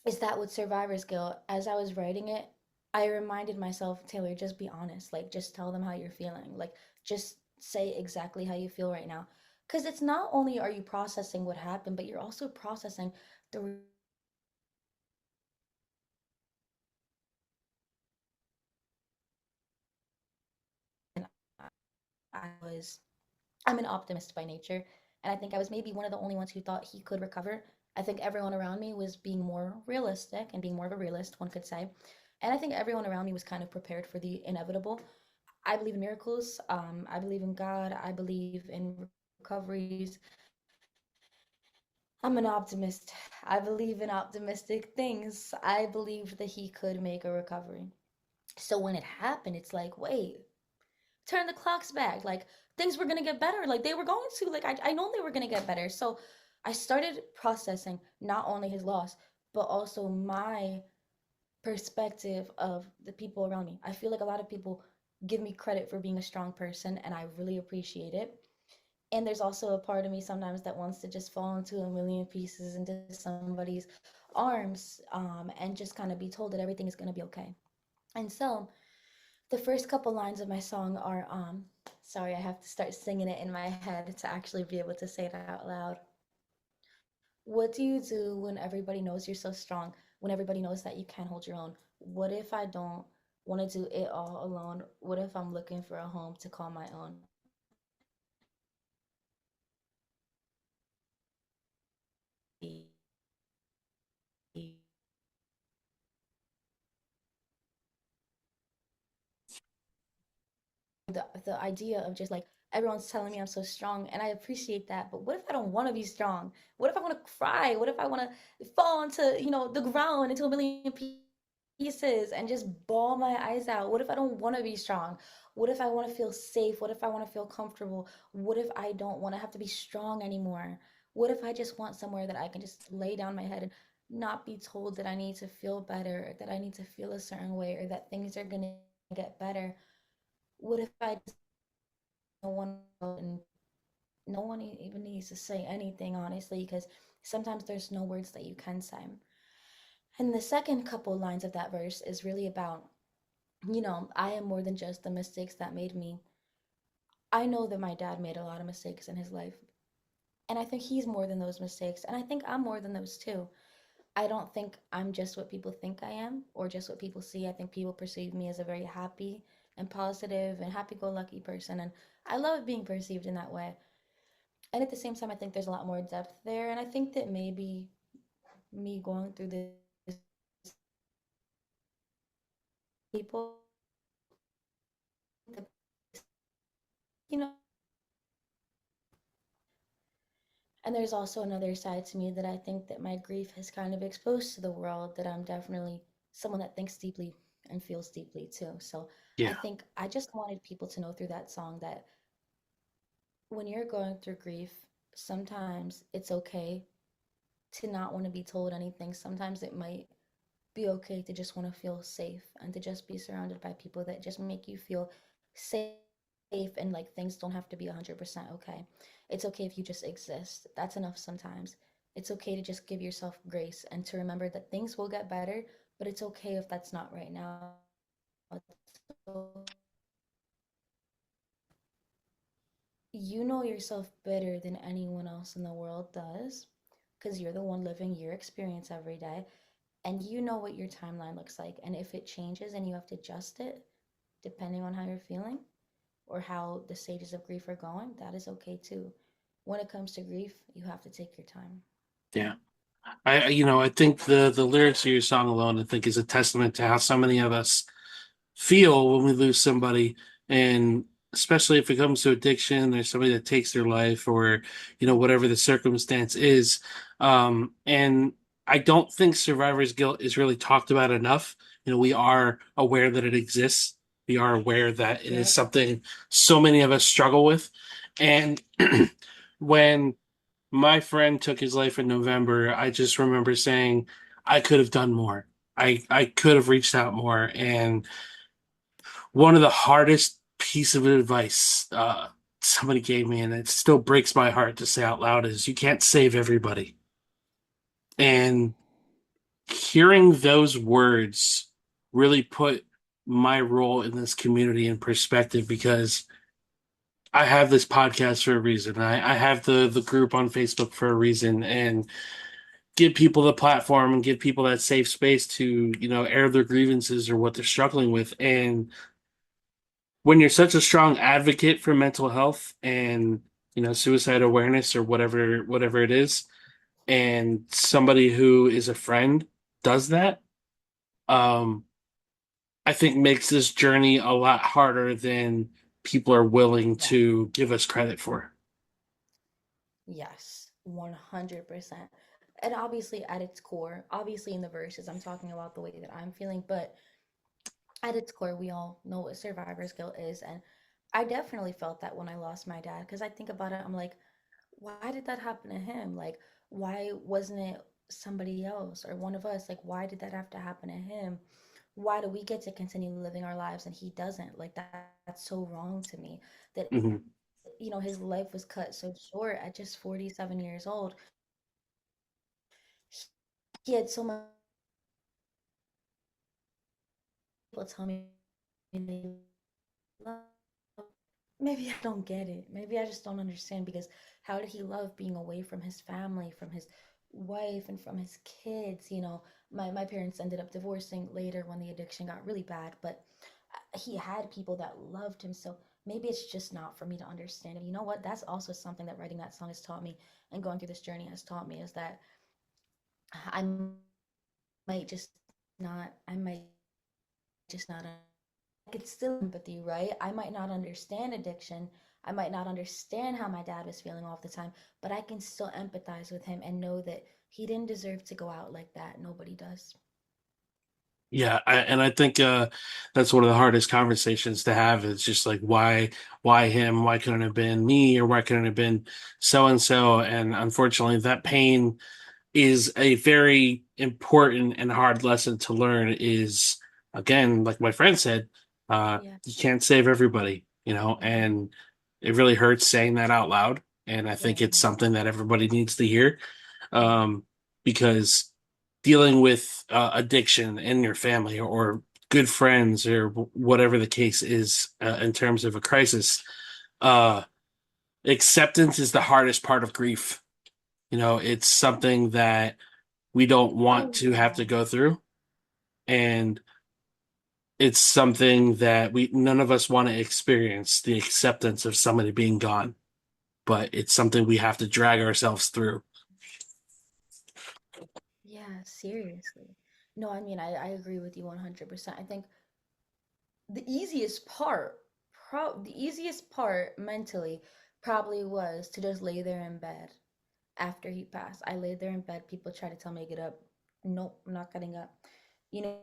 is that with survivor's guilt, as I was writing it, I reminded myself, Taylor, just be honest. Like, just tell them how you're feeling. Like, just say exactly how you feel right now. Because it's not only are you processing what happened, but you're also processing the I was I'm an optimist by nature, and I think I was maybe one of the only ones who thought he could recover. I think everyone around me was being more realistic and being more of a realist, one could say. And I think everyone around me was kind of prepared for the inevitable. I believe in miracles. I believe in God. I believe in recoveries. I'm an optimist. I believe in optimistic things. I believe that he could make a recovery. So when it happened, it's like, wait, turn the clocks back. Like things were gonna get better. Like they were going to. Like I know they were gonna get better. So I started processing not only his loss, but also my perspective of the people around me. I feel like a lot of people give me credit for being a strong person, and I really appreciate it. And there's also a part of me sometimes that wants to just fall into a million pieces into somebody's arms and just kind of be told that everything is going to be okay. And so the first couple lines of my song are sorry, I have to start singing it in my head to actually be able to say it out loud. What do you do when everybody knows you're so strong? When everybody knows that you can't hold your own? What if I don't want to do it all alone? What if I'm looking for a home to call my own? The idea of just like everyone's telling me I'm so strong and I appreciate that, but what if I don't want to be strong? What if I want to cry? What if I want to fall into, the ground into a million pieces and just bawl my eyes out? What if I don't want to be strong? What if I want to feel safe? What if I want to feel comfortable? What if I don't want to have to be strong anymore? What if I just want somewhere that I can just lay down my head and not be told that I need to feel better, or that I need to feel a certain way, or that things are going to get better? What if I just don't want to, and no one even needs to say anything, honestly, because sometimes there's no words that you can say. And the second couple lines of that verse is really about, I am more than just the mistakes that made me. I know that my dad made a lot of mistakes in his life, and I think he's more than those mistakes, and I think I'm more than those too. I don't think I'm just what people think I am or just what people see. I think people perceive me as a very happy and positive and happy go lucky person, and I love being perceived in that way. And at the same time, I think there's a lot more depth there. And I think that maybe me going through this, people, you know, and there's also another side to me that I think that my grief has kind of exposed to the world, that I'm definitely someone that thinks deeply and feels deeply too. So I Yeah. think I just wanted people to know through that song that when you're going through grief, sometimes it's okay to not want to be told anything. Sometimes it might be okay to just want to feel safe and to just be surrounded by people that just make you feel safe, and like things don't have to be 100% okay. It's okay if you just exist. That's enough sometimes. It's okay to just give yourself grace and to remember that things will get better, but it's okay if that's not right now. So you know yourself better than anyone else in the world does because you're the one living your experience every day. and you know what your timeline looks like. And if it changes and you have to adjust it depending on how you're feeling or how the stages of grief are going, that is okay too. When it comes to grief, you have to take your time. Yeah. I think the lyrics of your song alone, I think, is a testament to how so many of us feel when we lose somebody, and especially if it comes to addiction or somebody that takes their life, or whatever the circumstance is. And I don't think survivor's guilt is really talked about enough. We are aware that it exists. We are aware that it is Yep. something so many of us struggle with. And when my friend took his life in November, I just remember saying, I could have done more. I could have reached out more. And one of the hardest piece of advice somebody gave me, and it still breaks my heart to say out loud, is you can't save everybody. And hearing those words really put my role in this community in perspective, because I have this podcast for a reason. I have the group on Facebook for a reason, and give people the platform and give people that safe space to, air their grievances or what they're struggling with. And when you're such a strong advocate for mental health and, suicide awareness or whatever it is, and somebody who is a friend does that, um, I think makes this journey a lot harder than people are willing Yeah. to give us credit for. Yes, 100%. And obviously, at its core, obviously in the verses, I'm talking about the way that I'm feeling, but at its core, we all know what survivor's guilt is. And I definitely felt that when I lost my dad, because I think about it, I'm like, why did that happen to him? Like, why wasn't it somebody else or one of us? Like, why did that have to happen to him? Why do we get to continue living our lives and he doesn't? Like, that's so wrong to me that, Mhm. his life was cut so short at just 47 years old. He had so much people tell me they love. Maybe I don't get it. Maybe I just don't understand because how did he love being away from his family, from his wife, and from his kids? My parents ended up divorcing later when the addiction got really bad, but he had people that loved him. So maybe it's just not for me to understand. And you know what? That's also something that writing that song has taught me and going through this journey has taught me is that I I might just not I could still empathy, right? I might not understand addiction. I might not understand how my dad was feeling all the time, but I can still empathize with him and know that he didn't deserve to go out like that. Nobody does. Yeah, and I think that's one of the hardest conversations to have. Is just like, why him? Why couldn't it have been me, or why couldn't it have been so and so? And unfortunately, that pain is a very important and hard lesson to learn. Is, again, like my friend said, Yeah. you can't save everybody, Mm-hmm. and it really hurts saying that out loud. And I think it's Same. something that everybody needs to hear, Mm-hmm. um, because dealing with addiction in your family or good friends or whatever the case is, in terms of a crisis, uh, acceptance is the hardest part of grief. It's something that we don't want Oh to have to yeah. go through, and it's something that we none of us want to experience, the acceptance of somebody being gone, but it's something we have to drag ourselves through. Yeah, seriously. No, I mean I agree with you 100%. I think the easiest part, the easiest part mentally probably was to just lay there in bed after he passed. I laid there in bed. People try to tell me to get up. Nope, I'm not getting up. You know,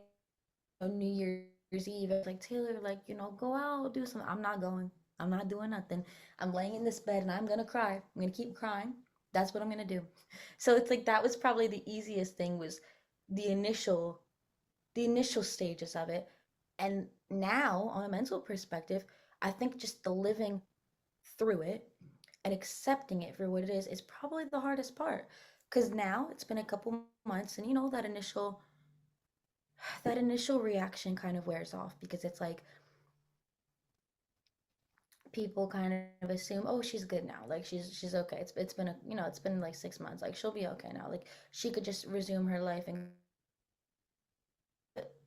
New Year's Eve, I was like, Taylor, like, go out, do something. I'm not going. I'm not doing nothing. I'm laying in this bed and I'm gonna cry. I'm gonna keep crying. That's what I'm gonna do. So it's like that was probably the easiest thing was the initial the initial stages of it. And now, on a mental perspective, I think just the living through it and accepting it for what it is probably the hardest part. Because now it's been a couple months, and that initial reaction kind of wears off because it's like people kind of assume, oh, she's good now, like she's okay. It's been it's been like 6 months, like she'll be okay now, like she could just resume her life and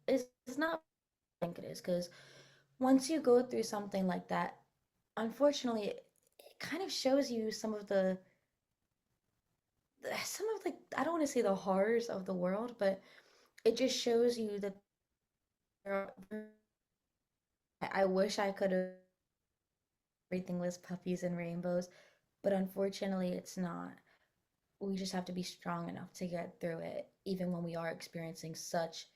it's not what I think it is, because once you go through something like that, unfortunately, it kind of shows you some of like, I don't want to say the horrors of the world, but it just shows you that I wish I could have everything was puppies and rainbows, but unfortunately, it's not. We just have to be strong enough to get through it, even when we are experiencing such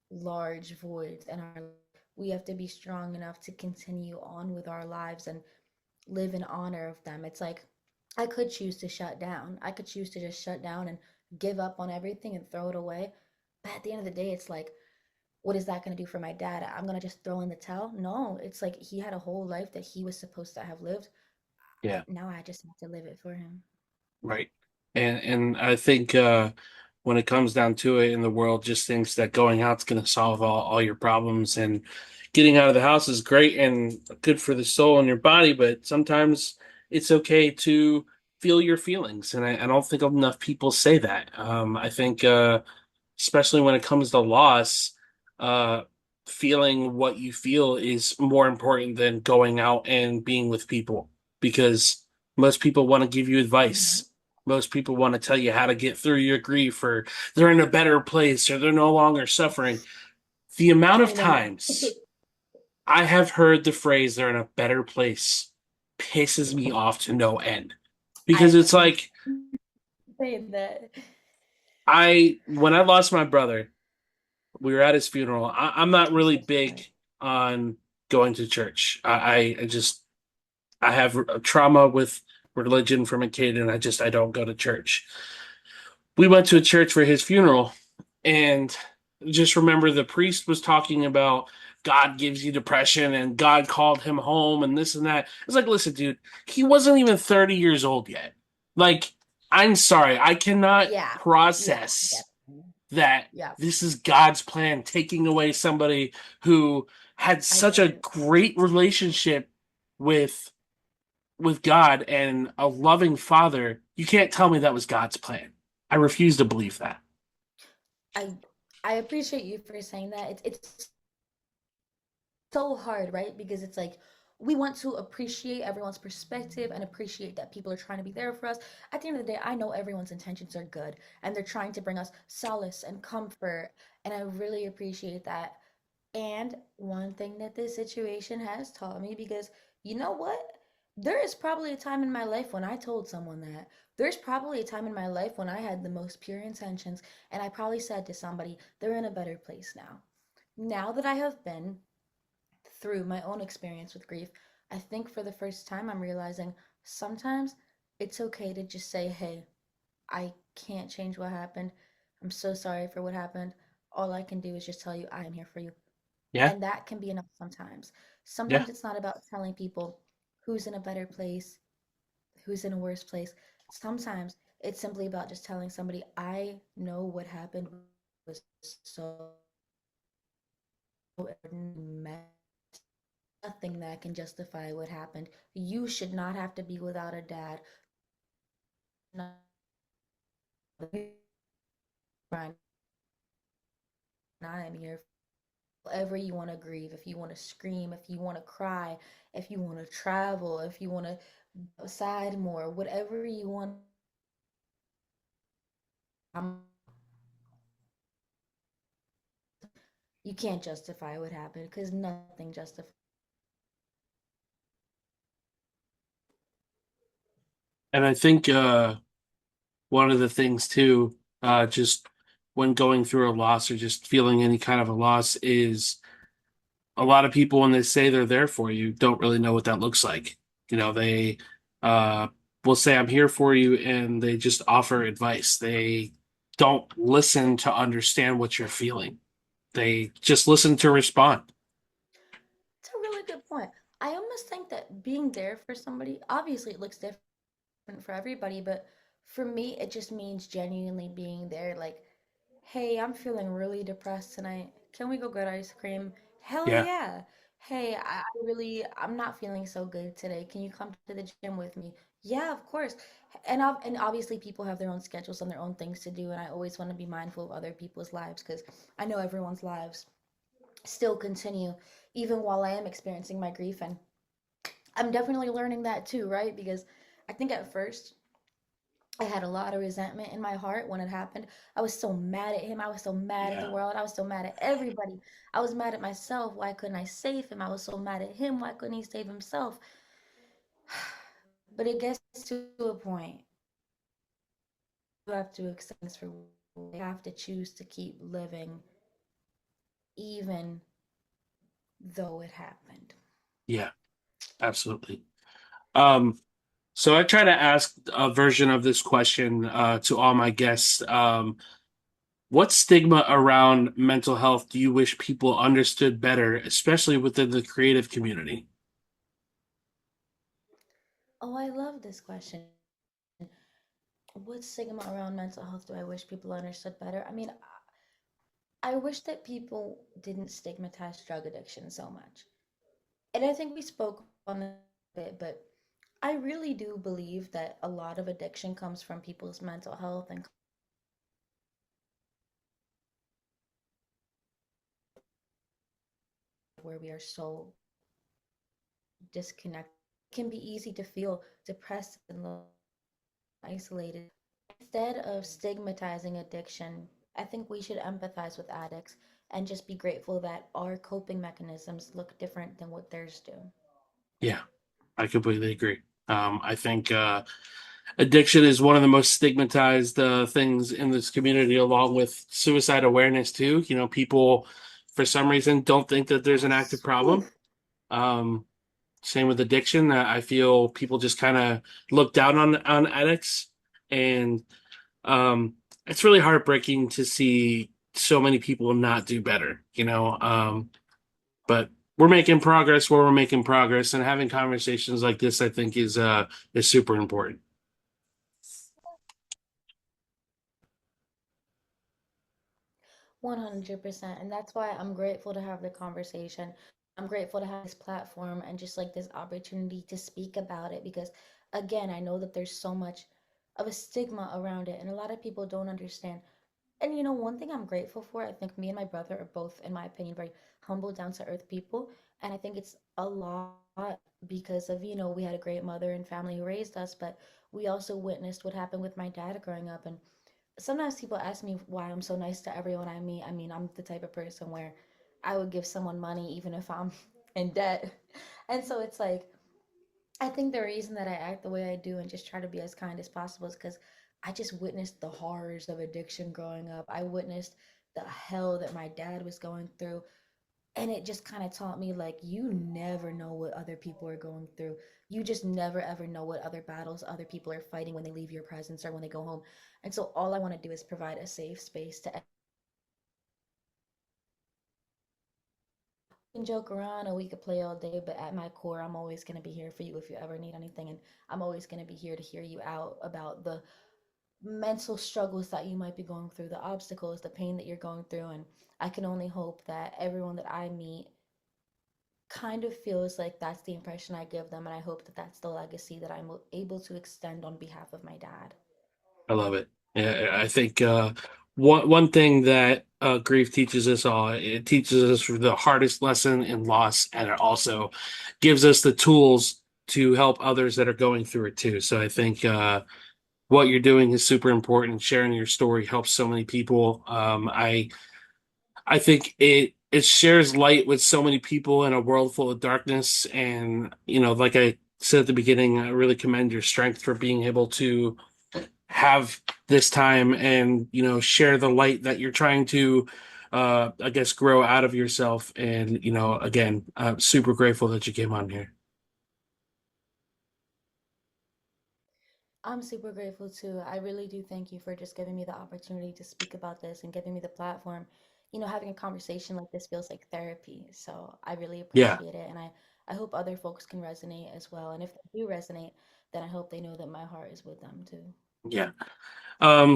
large voids in our life. We have to be strong enough to continue on with our lives and live in honor of them. It's like I could choose to shut down. I could choose to just shut down and give up on everything and throw it away. But at the end of the day, it's like, what is that going to do for my dad? I'm going to just throw in the towel? No, it's like he had a whole life that he was supposed to have lived. Yeah. Now I just have to live it for him. Right. And I think when it comes down to it in the world just thinks that going out's gonna solve all your problems and getting out of the house is great and good for the soul and your body, but sometimes it's okay to feel your feelings. And I don't think enough people say that. I think especially when it comes to loss, uh, feeling what you feel is more important than going out and being with people because most people want to give you Mhm. advice. Most people want to tell you how to get through your grief or they're in a better place or they're no longer suffering. The amount I of know. times I have heard the phrase they're in a better place pisses me off to no end because I it's keep like saying that. when I lost my brother, we were at his funeral. I'm not I'm really so big sorry. on going to church. I just I have a trauma with religion from a kid, and I don't go to church. We went to a church for his funeral, and just remember the priest was talking about God gives you depression and God called him home and this and that. It's like, listen, dude, he wasn't even 30 years old yet. Like, I'm sorry, I cannot Yeah. Yeah. process Definitely. that Yeah. this is God's plan, taking away somebody who had I such get a it. great relationship with with God and a loving father. You can't tell me that was God's plan. I refuse to believe that. I I appreciate you for saying that. It's so hard, right? Because it's like we want to appreciate everyone's perspective and appreciate that people are trying to be there for us. At the end of the day, I know everyone's intentions are good and they're trying to bring us solace and comfort. And I really appreciate that. And one thing that this situation has taught me, because you know what? There is probably a time in my life when I told someone that. There's probably a time in my life when I had the most pure intentions and I probably said to somebody, they're in a better place now. Now that I have been through my own experience with grief, I think for the first time I'm realizing sometimes it's okay to just say, hey, I can't change what happened. I'm so sorry for what happened. All I can do is just tell you I am here for you. Yeah, And that can be enough sometimes. yeah. Sometimes it's not about telling people who's in a better place, who's in a worse place. Sometimes it's simply about just telling somebody, I know what happened was so nothing that can justify what happened. You should not have to be without a dad. I am here. Whatever you want to grieve, if you want to scream, if you want to cry, if you want to travel, if you want to outside more, whatever you want. You can't justify what happened because nothing justifies. And I think one of the things too, just when going through a loss or just feeling any kind of a loss is a lot of people when they say they're there for you don't really know what that looks like. They uh will say I'm here for you and they just offer advice. They don't listen to understand what you're feeling. They just listen to respond. It's a really good point. I almost think that being there for somebody, obviously it looks different for everybody, but for me, it just means genuinely being there. Like, hey, I'm feeling really depressed tonight. Can we go get ice cream? Hell Yeah. yeah. Hey, I'm not feeling so good today. Can you come to the gym with me? Yeah, of course. And obviously people have their own schedules and their own things to do, and I always want to be mindful of other people's lives because I know everyone's lives. still continue even while I am experiencing my grief. And I'm definitely learning that too, right? Because I think at first I had a lot of resentment in my heart when it happened. I was so mad at him. I was so mad at the Yeah. world. I was so mad at everybody. I was mad at myself. Why couldn't I save him? I was so mad at him. Why couldn't he save himself? But it gets to a point. You have to accept this for you have to choose to keep living even though it happened. Yeah, absolutely. Um, so I try to ask a version of this question to all my guests. What stigma around mental health do you wish people understood better, especially within the creative community? Oh, I love this question. What stigma around mental health do I wish people understood better? I mean, I wish that people didn't stigmatize drug addiction so much. And I think we spoke on this a bit, but I really do believe that a lot of addiction comes from people's mental health and where we are so disconnected. It can be easy to feel depressed and isolated. Instead of stigmatizing addiction, I think we should empathize with addicts and just be grateful that our coping mechanisms look different than what theirs do. Yeah, I completely agree. I think addiction is one of the most stigmatized things in this community, along with suicide awareness too. You know, people for some reason don't think that there's an active Yes. Oof. problem. Um, Same with addiction. I feel people just kind of look down on addicts, and it's really heartbreaking to see so many people not do better. But we're making progress where we're making progress, and having conversations like this, I think, is super important. 100%. And that's why I'm grateful to have the conversation. I'm grateful to have this platform and just like this opportunity to speak about it because, again, I know that there's so much of a stigma around it and a lot of people don't understand. And one thing I'm grateful for, I think me and my brother are both, in my opinion, very humble, down to earth people. And I think it's a lot because of, we had a great mother and family who raised us, but we also witnessed what happened with my dad growing up. And sometimes people ask me why I'm so nice to everyone I meet. I mean, I'm the type of person where I would give someone money even if I'm in debt. And so it's like, I think the reason that I act the way I do and just try to be as kind as possible is because I just witnessed the horrors of addiction growing up. I witnessed the hell that my dad was going through. And it just kind of taught me like, you never know what other people are going through. You just never ever know what other battles other people are fighting when they leave your presence or when they go home. And so all I want to do is provide a safe space to can joke around and we could play all day, but at my core, I'm always going to be here for you if you ever need anything. And I'm always going to be here to hear you out about the mental struggles that you might be going through, the obstacles, the pain that you're going through. And I can only hope that everyone that I meet kind of feels like that's the impression I give them. And I hope that that's the legacy that I'm able to extend on behalf of my dad. I love it. Yeah, I think one thing that grief teaches us all, it teaches us the hardest lesson in loss, and it also gives us the tools to help others that are going through it too. So I think what you're doing is super important. Sharing your story helps so many people. I think it shares light with so many people in a world full of darkness. And like I said at the beginning, I really commend your strength for being able to have this time and share the light that you're trying to I guess grow out of yourself. And again, I'm super grateful that you came on here. I'm super grateful too. I really do thank you for just giving me the opportunity to speak about this and giving me the platform. Having a conversation like this feels like therapy. So I really Yeah, appreciate it. And I hope other folks can resonate as well. And if they do resonate, then I hope they know that my heart is with them too. yeah.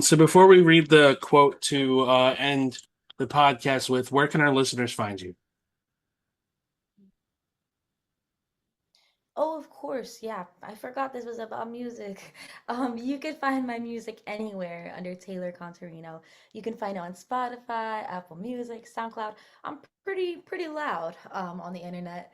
So before we read the quote to end the podcast with, where can our listeners find you? Oh, of course. Yeah. I forgot this was about music. You can find my music anywhere under Taylor Contarino. You can find it on Spotify, Apple Music, SoundCloud. I'm pretty loud on the internet.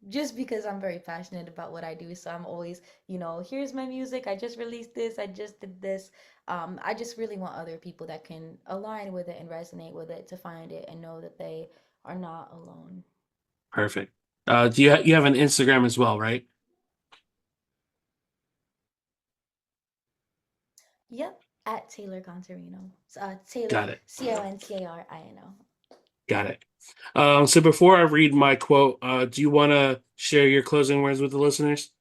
Just because I'm very passionate about what I do. So I'm always, here's my music. I just released this. I just did this. I just really want other people that can align with it and resonate with it to find it and know that they are not alone. Perfect. Do you have an Instagram as well, right? Yep, at Taylor Contarino. Taylor, Got it. Contarino. Got it. So before I read my quote, do you want to share your closing words with the listeners?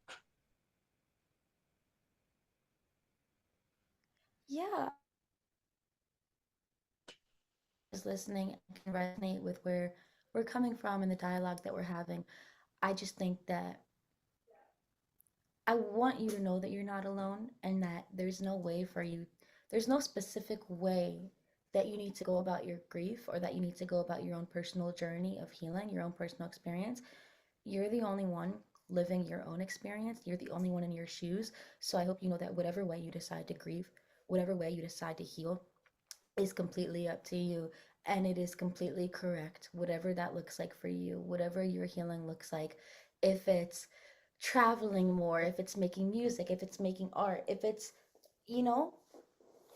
Yeah, just listening can resonate with where we're coming from and the dialogue that we're having. I just think that I want you to know that you're not alone and that there's no specific way that you need to go about your grief or that you need to go about your own personal journey of healing, your own personal experience. You're the only one living your own experience. You're the only one in your shoes. So I hope you know that whatever way you decide to grieve, whatever way you decide to heal, is completely up to you. And it is completely correct, whatever that looks like for you, whatever your healing looks like. If it's traveling more, if it's making music, if it's making art, if it's, you know,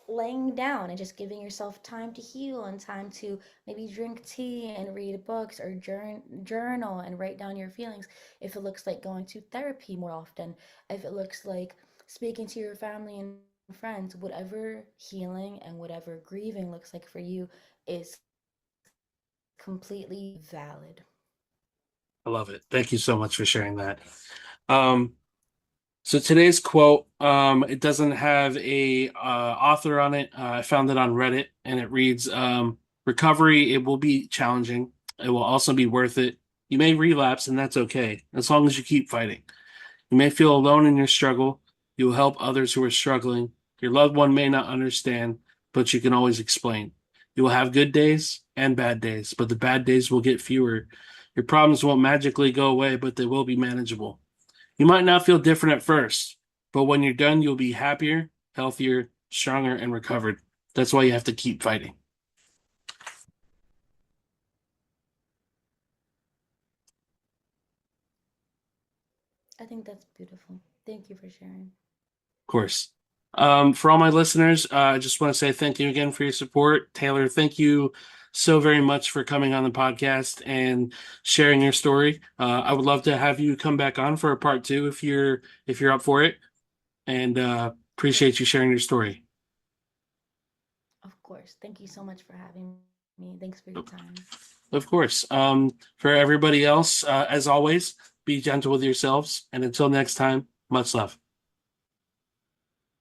laying down and just giving yourself time to heal and time to maybe drink tea and read books or journal and write down your feelings. If it looks like going to therapy more often, if it looks like speaking to your family and friends, whatever healing and whatever grieving looks like for you is completely valid. I love it. Thank you so much for sharing that. Um, so today's quote, it doesn't have a author on it. I found it on Reddit, and it reads, "Recovery, it will be challenging. It will also be worth it. You may relapse, and that's okay, as long as you keep fighting. You may feel alone in your struggle. You will help others who are struggling. Your loved one may not understand, but you can always explain. You will have good days and bad days, but the bad days will get fewer. Your problems won't magically go away, but they will be manageable. You might not feel different at first, but when you're done, you'll be happier, healthier, stronger, and recovered. That's why you have to keep fighting." I think that's beautiful. Thank you for sharing. Of course. For all my listeners, I just want to say thank you again for your support. Taylor, thank you so very much for coming on the podcast and sharing your story. I would love to have you come back on for a part two if you're up for it, and appreciate you sharing your story. Of course. Thank you so much for having me. Thanks for your time. Of course. For everybody else, as always, be gentle with yourselves, and until next time, much love.